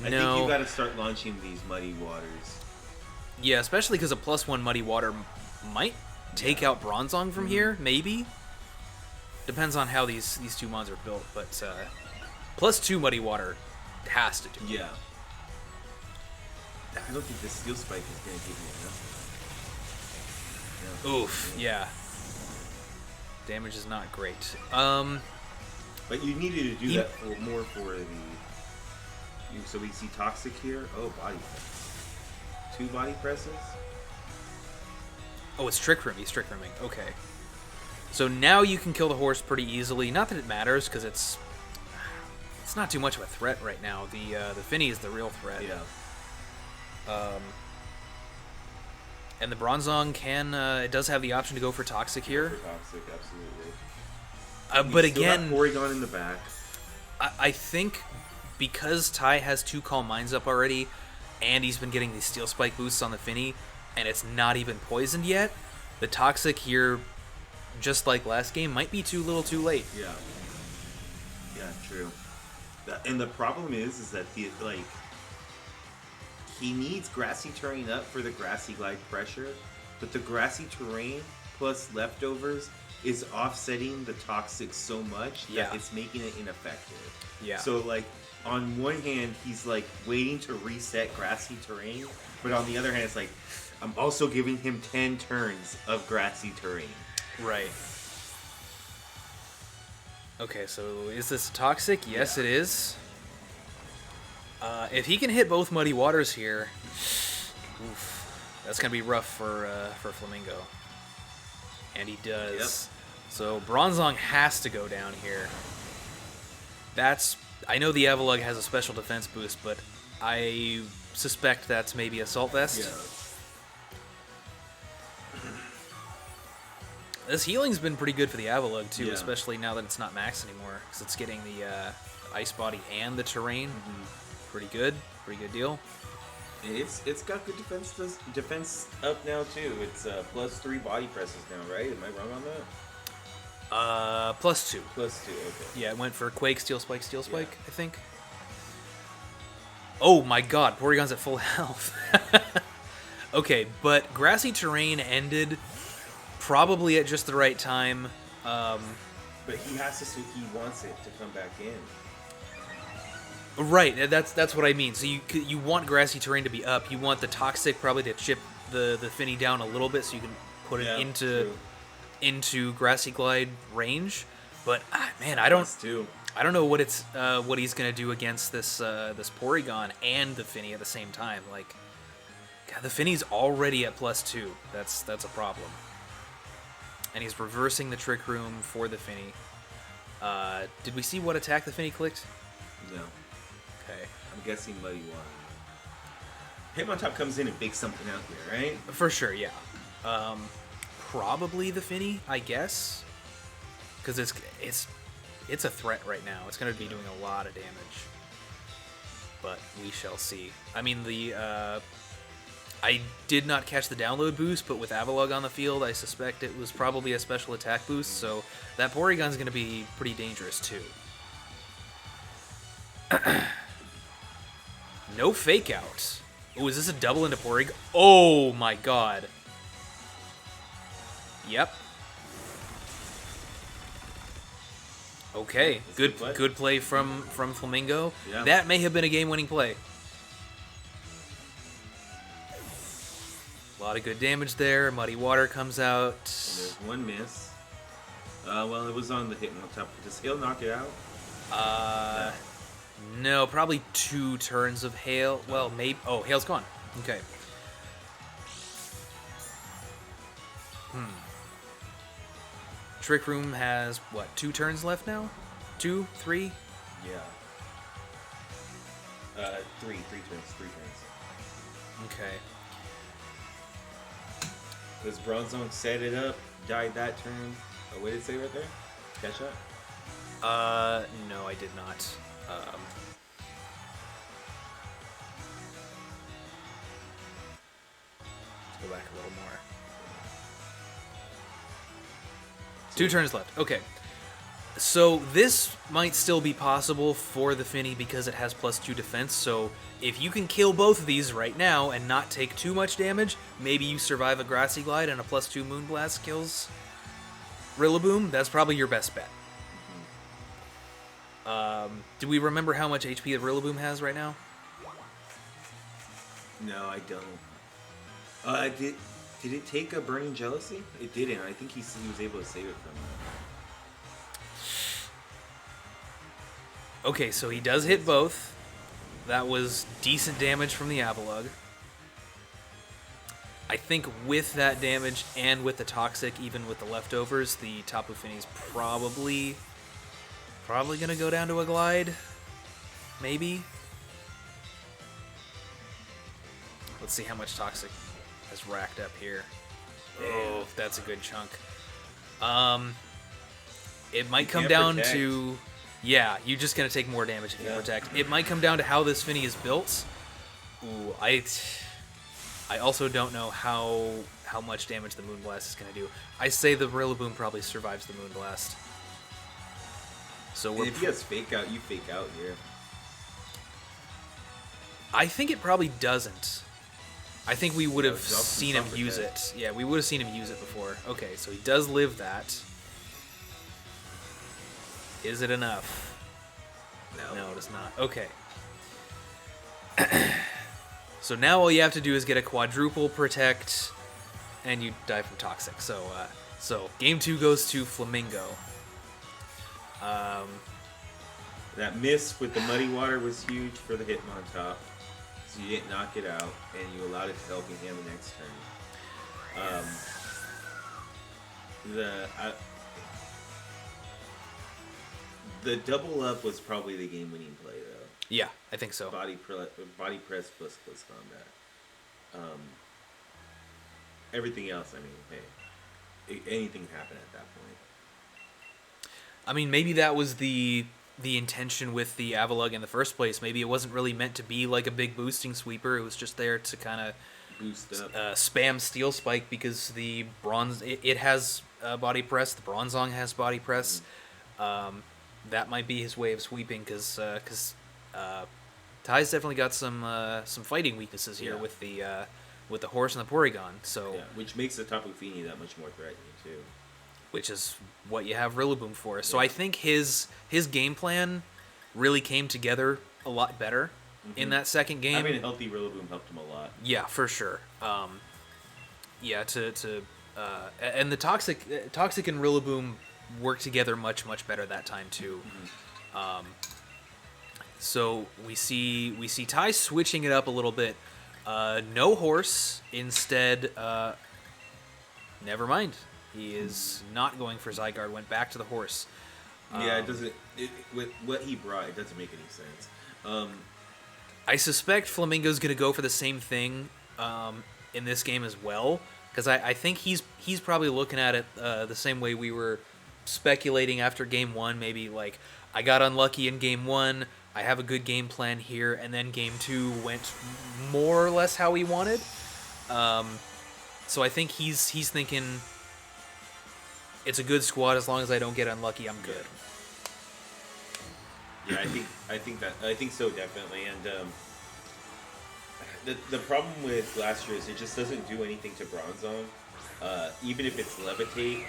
I No. think you got to start launching these Muddy Waters. Yeah, especially because a +1 Muddy Water might take out Bronzong from here, maybe. Depends on how these two mons are built, but +2 Muddy Water has to do. Yeah. I don't think this Steel Spike is going to give me enough. No. Oof, yeah. Damage is not great. But you needed to do that more for the... So we see Toxic here. Oh, body press. 2 body presses. Oh, it's Trick Room. He's Trick Rooming. Okay. So now you can kill the horse pretty easily. Not that it matters, because it's not too much of a threat right now. The Finny is the real threat. Yeah. And the Bronzong it does have the option to go for Toxic here. For Toxic, absolutely. But again, Porygon in the back. I think because Ty has 2 Calm Minds up already, and he's been getting these Steel Spike boosts on the Finny, and it's not even poisoned yet, the Toxic here, just like last game, might be too little too late. Yeah. Yeah, true. And the problem is that he needs Grassy Terrain up for the Grassy Glide pressure, but the Grassy Terrain plus Leftovers is offsetting the Toxic so much that it's making it ineffective. Yeah. So, on one hand, he's, waiting to reset Grassy Terrain, but on the other hand, it's I'm also giving him 10 turns of Grassy Terrain. Right. Okay, so is this Toxic? Yes, it is. If he can hit both Muddy Waters here, oof, that's going to be rough for Flamingo. And he does. Yep. So Bronzong has to go down here. I know the Avalugg has a special defense boost, but I suspect that's maybe Assault Vest. Yeah. This healing's been pretty good for the Avalugg too, especially now that it's not max anymore, because it's getting the Ice Body and the Terrain. Pretty good deal. It's got good defense up now too. It's +3 body presses now, right? Am I wrong on that? +2. +2, okay. Yeah, it went for Quake, Steel Spike, I think. Oh my god, Porygon's at full health. Okay, but Grassy Terrain ended probably at just the right time. But he wants it to come back in. Right, that's what I mean. So you want Grassy Terrain to be up. You want the Toxic probably to chip the Finny down a little bit so you can put it into Grassy Glide range. But man, I don't know what he's gonna do against this Porygon and the Finny at the same time. God, the Finny's already at +2. That's a problem. And he's reversing the Trick Room for the Finny. Did we see what attack the Finny clicked? No. Okay. I'm guessing Muddy Water. Hitmontop comes in and bakes something out here, right? For sure, yeah. Probably the Finny, I guess. Because it's a threat right now. It's going to be doing a lot of damage. But we shall see. I mean, I did not catch the download boost, but with Avalugg on the field, I suspect it was probably a special attack boost, so that Porygon's going to be pretty dangerous, too. No fake out. Oh, is this a double into Porygon? Oh my god. Yep. Okay, good play from Flamingo. Yeah. That may have been a game-winning play. A lot of good damage there. Muddy Water comes out. And there's one miss. Well, it was on the Hitmontop. Does Hail knock it out? No, probably 2 turns of Hail. Well, maybe. Oh, Hail's gone. Okay. Trick Room has, what, 2 turns left now? 2? 3? Yeah. 3 turns. Okay. Does Bronzong set it up, died that turn? Oh, what did it say right there? Catch shot? No, I did not. Let's go back a little more. 2 turns left. Okay. So this might still be possible for the Finny because it has +2 defense. So if you can kill both of these right now and not take too much damage, maybe you survive a Grassy Glide and a +2 Moonblast kills Rillaboom. That's probably your best bet. Do we remember how much HP the Rillaboom has right now? No, I don't. Did it take a Burning Jealousy? It didn't. I think he was able to save it from that. Okay, so he does hit both. That was decent damage from the Avalugg. I think with that damage and with the Toxic, even with the leftovers, the Tapu Finn's probably gonna go down to a Glide. Maybe. Let's see how much Toxic has racked up here. Oh, that's a good chunk. It might come down to... Yeah, you're just going to take more damage if you protect. It might come down to how this Finny is built. Ooh, I also don't know how much damage the Moonblast is going to do. I say the Rillaboom probably survives the Moonblast. So if he has Fake Out, you Fake Out here. I think it probably doesn't. I think we would have seen him use it. Yeah, we would have seen him use it before. Okay, so he does live that. Is it enough? No, it is not. Okay. So now all you have to do is get a quadruple protect, and you die from Toxic. So game 2 goes to Flamingo. That miss with the Muddy Water was huge for the Hitmontop. So you didn't knock it out, and you allowed it to Helpingham the next turn. The double up was probably the game-winning play, though. Yeah, I think so. Body press plus close combat. Everything else, I mean, hey, anything can happen at that point. I mean, maybe that was the intention with the Avalugg in the first place. Maybe it wasn't really meant to be like a big boosting sweeper. It was just there to kind of boost up, spam Steel Spike because the bronze it has body press. The Bronzong has body press. That might be his way of sweeping because Ty's definitely got some fighting weaknesses here with the horse and the Porygon. So which makes the Tapu Fini that much more threatening too. Which is what you have Rillaboom for. So I think his game plan really came together a lot better in that second game. Having a healthy Rillaboom helped him a lot. Yeah, for sure. And the Toxic and Rillaboom work together much better that time too. So we see Ty switching it up a little bit. No horse instead. Never mind. He is not going for Zygarde. Went back to the horse. It doesn't. With what he brought, it doesn't make any sense. I suspect Flamingo's going to go for the same thing in this game as well, because I think he's probably looking at it the same way we were speculating after game 1. Maybe like, I got unlucky in game 1. I have a good game plan here, and then game 2 went more or less how he wanted. So I think he's thinking, it's a good squad. As long as I don't get unlucky, I'm good. Yeah, I think so definitely. And the problem with last year is it just doesn't do anything to Bronzong. Even if it's Levitate,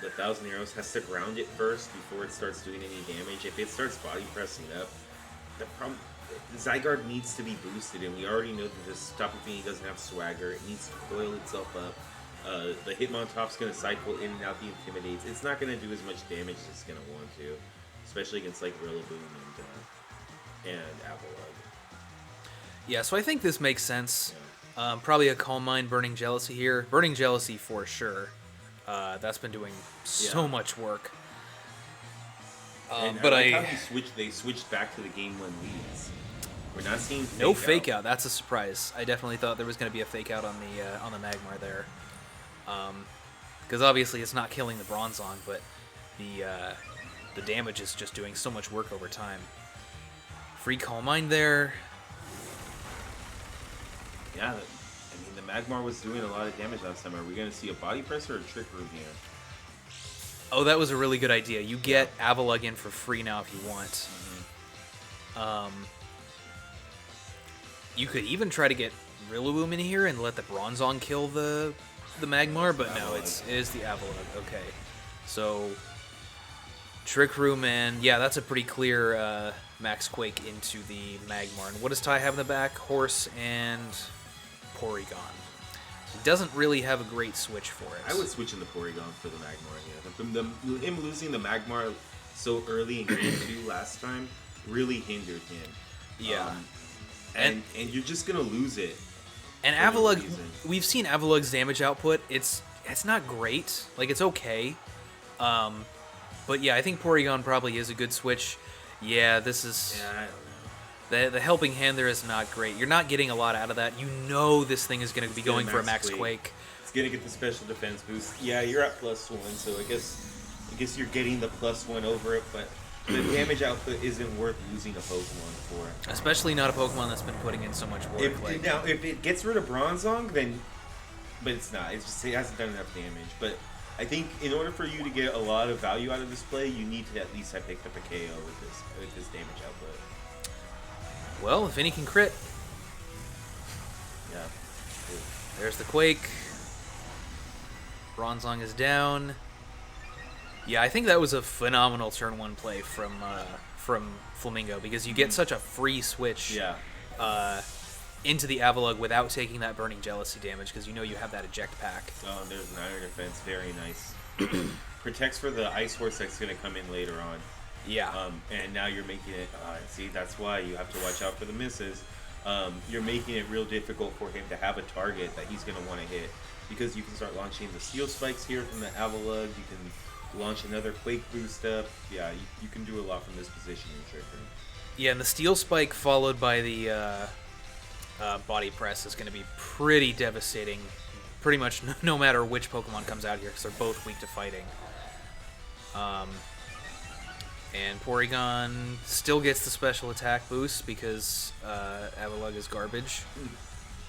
the Thousand Arrows has to ground it first before it starts doing any damage. If it starts body pressing up, the problem, Zygarde needs to be boosted, and we already know that this Tapu Fini doesn't have swagger. It needs to coil itself up. The Hitmontop's going to cycle in and out the Intimidates. It's not going to do as much damage as it's going to want to, especially against like Rillaboom and Avalugg. Yeah, so I think this makes sense. Probably a Calm Mind, Burning Jealousy here. Burning Jealousy for sure. That's been doing so much work. But how they switched back to the game 1 leads. We're not seeing no fake out. That's a surprise. I definitely thought there was going to be a fake out on the Magmar there, because obviously it's not killing the Bronzong, but the damage is just doing so much work over time. Free Calm Mind there. Yeah, the Magmar was doing a lot of damage last time. Are we going to see a Body Press or a Trick Room here? Oh, that was a really good idea. You get Avalugg in for free now if you want. You could even try to get Rillaboom in here and let the Bronzong kill the Magmar, but no, it is the Avalugg. Okay, so Trick Room, and yeah, that's a pretty clear Max Quake into the Magmar. And what does Ty have in the back? Horse and Porygon. He doesn't really have a great switch for it. I would switch in the Porygon for the Magmar here. Him losing the Magmar so early in Game 2 last time really hindered him. Yeah. And you're just going to lose it. And Avalugg, we've seen Avalugg's damage output. It's not great. Like, it's okay. But yeah, I think Porygon probably is a good switch. Yeah, this is... Yeah, I don't know. The helping hand there is not great. You're not getting a lot out of that. You know this thing is going to be going for a Max Quake. It's going to get the special defense boost. Yeah, you're at +1, so I guess you're getting the +1 over it, but the damage output isn't worth losing a Pokemon for. Especially not a Pokemon that's been putting in so much work. If it gets rid of Bronzong, then... But it's not. It hasn't done enough damage. But I think in order for you to get a lot of value out of this play, you need to at least have picked up a KO with this damage output. Well, if any can crit. Yeah. There's the Quake. Bronzong is down. Yeah, I think that was a phenomenal turn 1 play from Flamingo, because you get such a free switch into the Avalugg without taking that Burning Jealousy damage, because you know you have that eject pack. Oh, and there's an Iron Defense. Very nice. Protects for the Ice Horse that's going to come in later on. Yeah. And now you're making it... see, that's why you have to watch out for the misses. You're making it real difficult for him to have a target that he's going to want to hit, because you can start launching the Steel Spikes here from the Avalugg. You can launch another Quake boost up. Yeah, you can do a lot from this position in Trick Room. Yeah, and the Steel Spike followed by the Body Press is going to be pretty devastating, pretty much no matter which Pokemon comes out here, because they're both weak to fighting. And Porygon still gets the special attack boost because Avalugg is garbage.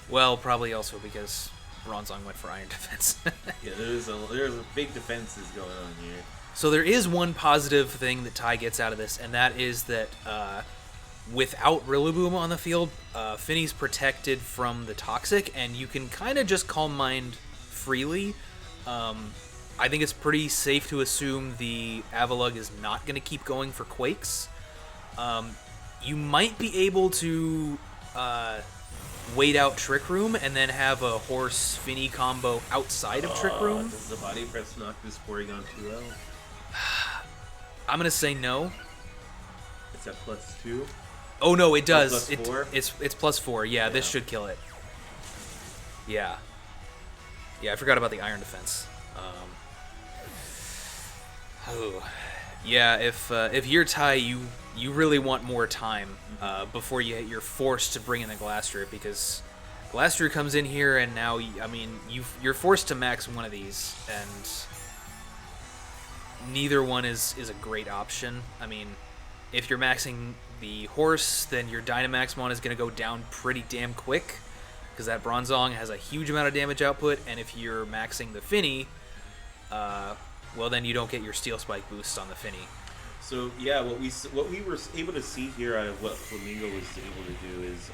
Well, probably also because Bronzong went for Iron Defense. Yeah, there's a big defenses going on here. So there is one positive thing that Ty gets out of this, and that is that without Rillaboom on the field, Finny's protected from the Toxic, and you can kind of just Calm Mind freely. I think it's pretty safe to assume the Avalugg is not going to keep going for Quakes. You might be able to wait out Trick Room and then have a Horse Finny combo outside of Trick Room. Does the Body Press knock this Porygon 2-0? I'm going to say no. It's at +2? Oh, no, it does. +4? It's +4. Yeah, this should kill it. Yeah. Yeah, I forgot about the Iron Defense. Yeah, if you're Ty, you really want more time before you're forced to bring in the Glastrier, because Glastrier comes in here and now you're forced to max one of these, and neither one is a great option. I mean, if you're maxing the Horse, then your Dynamaxmon is going to go down pretty damn quick, because that Bronzong has a huge amount of damage output, and if you're maxing the Finny, well, then you don't get your Steel Spike boosts on the Finny. So yeah, what we were able to see here out of what Flamingo was able to do is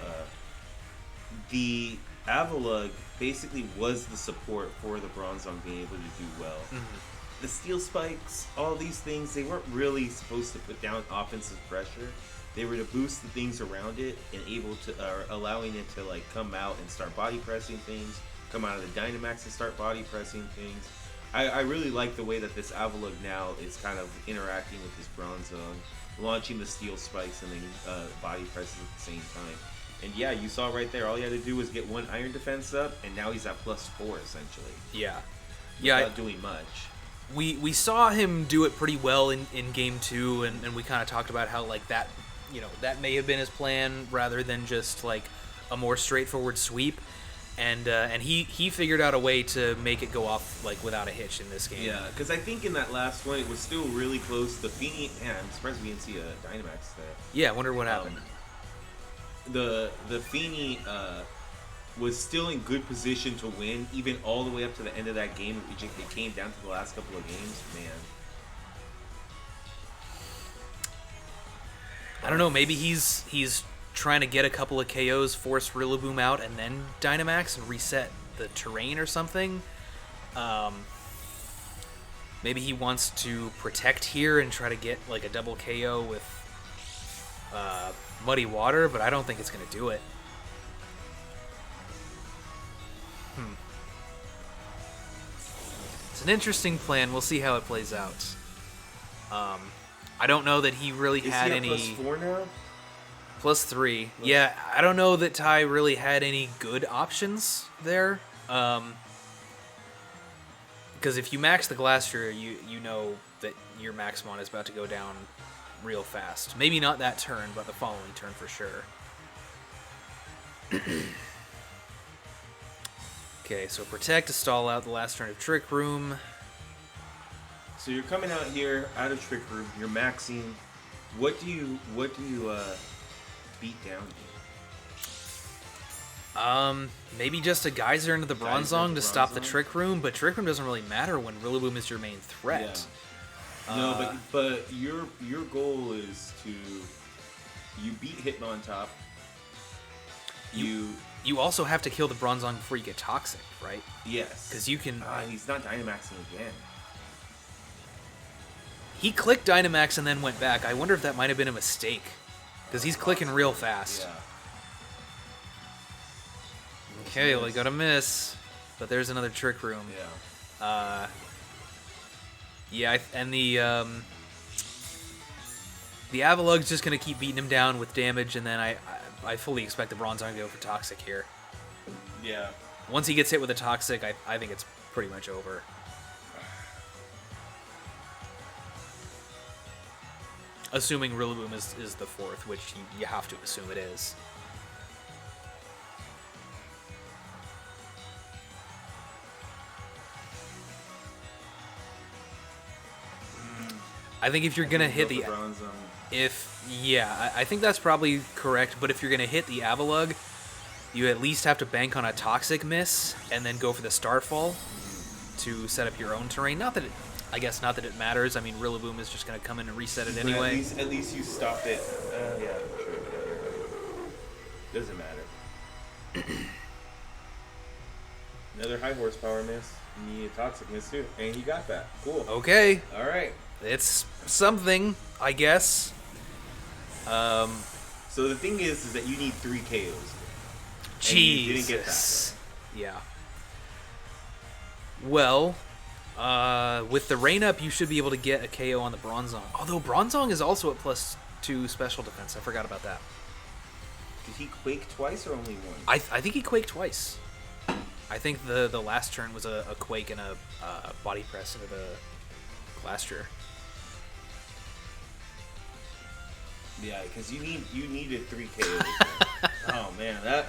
the Avalugg basically was the support for the Bronzong being able to do well. Mm-hmm. The Steel Spikes, all these things, they weren't really supposed to put down offensive pressure. They were to boost the things around it and allowing it to like come out and start body pressing things, come out of the Dynamax and start body pressing things. I really like the way that this Avalugg now is kind of interacting with this Bronzong, launching the Steel Spikes and then body presses at the same time. And yeah, you saw right there, all he had to do was get one Iron Defense up, and now he's at +4 essentially. Yeah. Without doing much. We saw him do it pretty well in Game 2, and we kind of talked about how like that that may have been his plan rather than just like a more straightforward sweep. And he figured out a way to make it go off like without a hitch in this game. Yeah, because I think in that last one it was still really close. The Feeny, man, I'm surprised we didn't see a Dynamax there. Yeah, I wonder what happened. The Feeny was still in good position to win, even all the way up to the end of that game. It came down to the last couple of games, man. I don't know. Maybe he's trying to get a couple of KOs, force Rillaboom out, and then Dynamax and reset the terrain or something. Maybe he wants to protect here and try to get like a double KO with Muddy Water, but I don't think it's going to do it. It's an interesting plan. We'll see how it plays out. I don't know that he really had any... Is he at +4 now? +3. Yeah, I don't know that Ty really had any good options there. Because if you max the Glastrier, you know that your Maxmon is about to go down real fast. Maybe not that turn, but the following turn for sure. Okay, so Protect to stall out the last turn of Trick Room. So you're coming out here out of Trick Room. You're maxing. What do you beat down here? Maybe just a Geyser into the Bronzong to stop the Trick Room, but Trick Room doesn't really matter when Rillaboom is your main threat. Yeah. No, but your goal is to beat Hitmontop. You also have to kill the Bronzong before you get Toxic, right? Yes. Because you can... he's not Dynamaxing again. He clicked Dynamax and then went back. I wonder if that might have been a mistake. Because he's clicking real fast. Yeah. Okay, well, he got a miss. But there's another Trick Room. Yeah. Yeah, and the Avalug's just going to keep beating him down with damage, and then I fully expect the Bronzong to go for Toxic here. Yeah. Once he gets hit with a Toxic, I think it's pretty much over. Assuming Rillaboom is the fourth, which you have to assume it is. I think if you're gonna hit the I think that's probably correct. But if you're gonna hit the Avalug, you at least have to bank on a Toxic miss and then go for the Starfall to set up your own terrain. Not that it matters. I mean, Rillaboom is just gonna come in and reset it anyway. At least you stopped it. Yeah, true. Doesn't matter. Another high horsepower miss. You need a Toxic miss too, and he got that. Cool. Okay. All right. It's something, I guess. So the thing is that you need 3 KOs. Jesus. And you didn't get that. Yeah. Well, with the rain up, you should be able to get a KO on the Bronzong. Although Bronzong is also at +2 special defense. I forgot about that. Did he Quake twice or only once? I think he Quaked twice. I think the last turn was a Quake and a Body Press into the Glastrier. Yeah, because you needed 3 KOs. Oh man, that.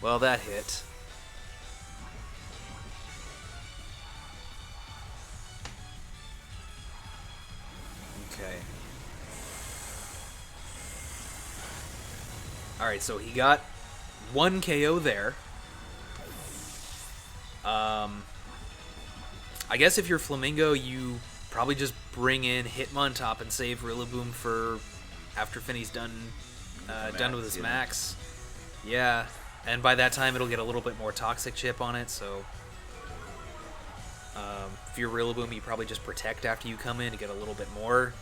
Well, that hit. Okay. All right, so he got 1 KO there. I guess if you're Flamingo, you probably just bring in Hitmontop and save Rillaboom for after Finny's done with his max. Yeah, and by that time it'll get a little bit more Toxic chip on it. So if you're Rillaboom, you probably just protect after you come in to get a little bit more.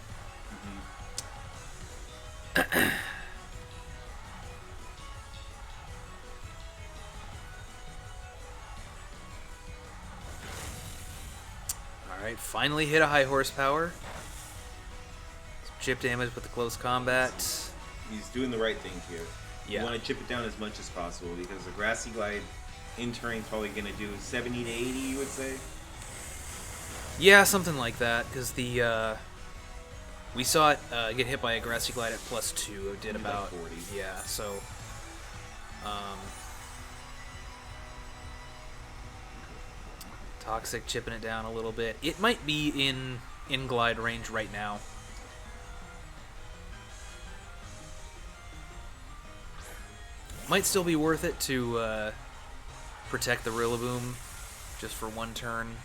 Mm-hmm. Alright, finally hit a high horsepower. Some chip damage with the close combat. He's doing the right thing here. Yeah. You want to chip it down as much as possible because the Grassy Glide in terrain is probably going to do 70 to 80, you would say? Yeah, something like that, because the We saw it get hit by a Grassy Glide at +2. It did about like 40. Yeah. So, Toxic chipping it down a little bit. It might be in glide range right now. Might still be worth it to protect the Rillaboom just for one turn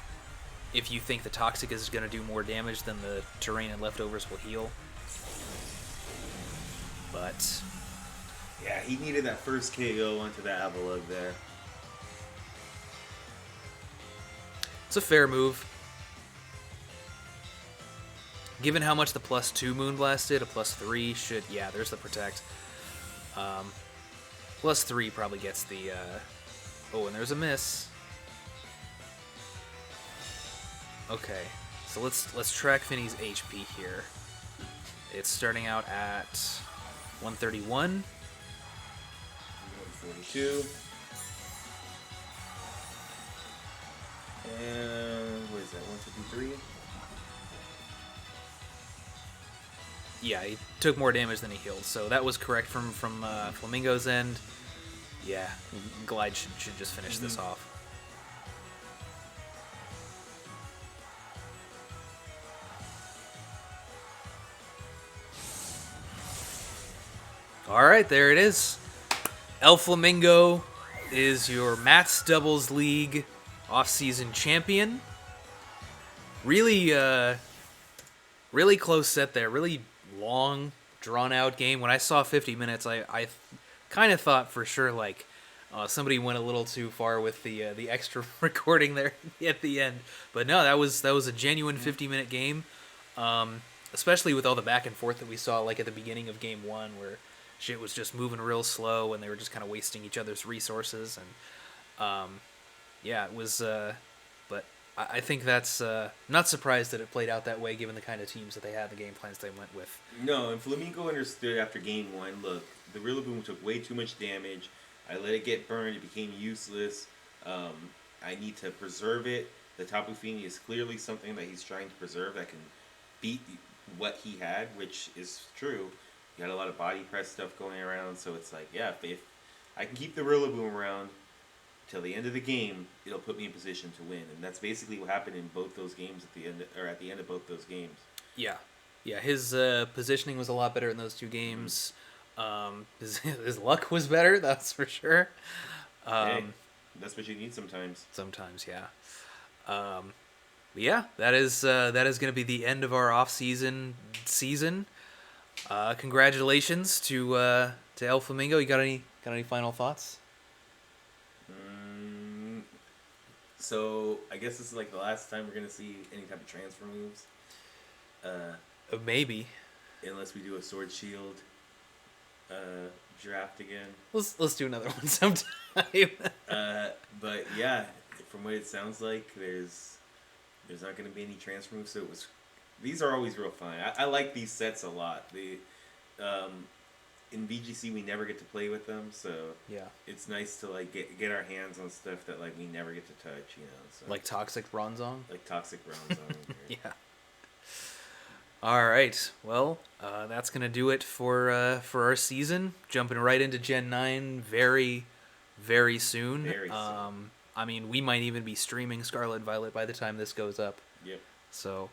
if you think the Toxic is going to do more damage than the Terrain and Leftovers will heal. But yeah, he needed that first KO onto the Avalugg there. it's a fair move. Given how much the +2 Moonblast did, a +3 should... Yeah, there's the Protect. +3 probably gets the... Oh, and there's a miss. Okay, so let's track Finny's HP here. It's starting out at 131. 142. And what is that? 153. Yeah, he took more damage than he healed, so that was correct from Flamingo's end. Yeah, Glide should just finish this off. All right, there it is. El Flamingo is your Mats Doubles League off-season champion. Really, really close set there. Really long, drawn-out game. When I saw 50 minutes, I kind of thought for sure like somebody went a little too far with the extra recording there at the end. But no, that was a genuine 50-minute game. Especially with all the back and forth that we saw like at the beginning of game 1, where shit was just moving real slow and they were just kind of wasting each other's resources. And yeah, it was. But I think that's not surprised that it played out that way, given the kind of teams that they had, the game plans they went with. No, and Flamingo understood after game 1, look, the Rillaboom took way too much damage. I let it get burned. It became useless. I need to preserve it. The Tapu Fini is clearly something that he's trying to preserve that can beat what he had, which is true. You had a lot of body press stuff going around, so it's like, yeah, if I can keep the Rillaboom around till the end of the game, it'll put me in position to win. And that's basically what happened in both those games at the end of both those games. Yeah. Yeah, his positioning was a lot better in those two games. His luck was better, that's for sure. Hey, that's what you need sometimes. Sometimes, yeah. But yeah, that is going to be the end of our off-season season. Congratulations to El Flamingo. You got any final thoughts? So I guess this is like the last time we're gonna see any type of transfer moves. Maybe. Unless we do a Sword Shield draft again. Let's do another one sometime. But yeah, from what it sounds like, there's not gonna be any transfer moves. So these are always real fun. I like these sets a lot. In VGC we never get to play with them, so yeah, it's nice to like get our hands on stuff that like we never get to touch, you know. So. Like Toxic Bronzong? Like Toxic Bronzong. Yeah. All right. Well, that's gonna do it for our season. Jumping right into Gen 9 very, very soon. Very soon. I mean, we might even be streaming Scarlet Violet by the time this goes up. Yep. So,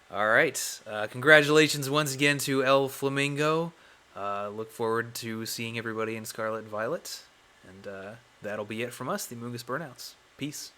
all right. Congratulations once again to El Flamingo. Look forward to seeing everybody in Scarlet Violet. And that'll be it from us, the Amoonguss Burnouts. Peace.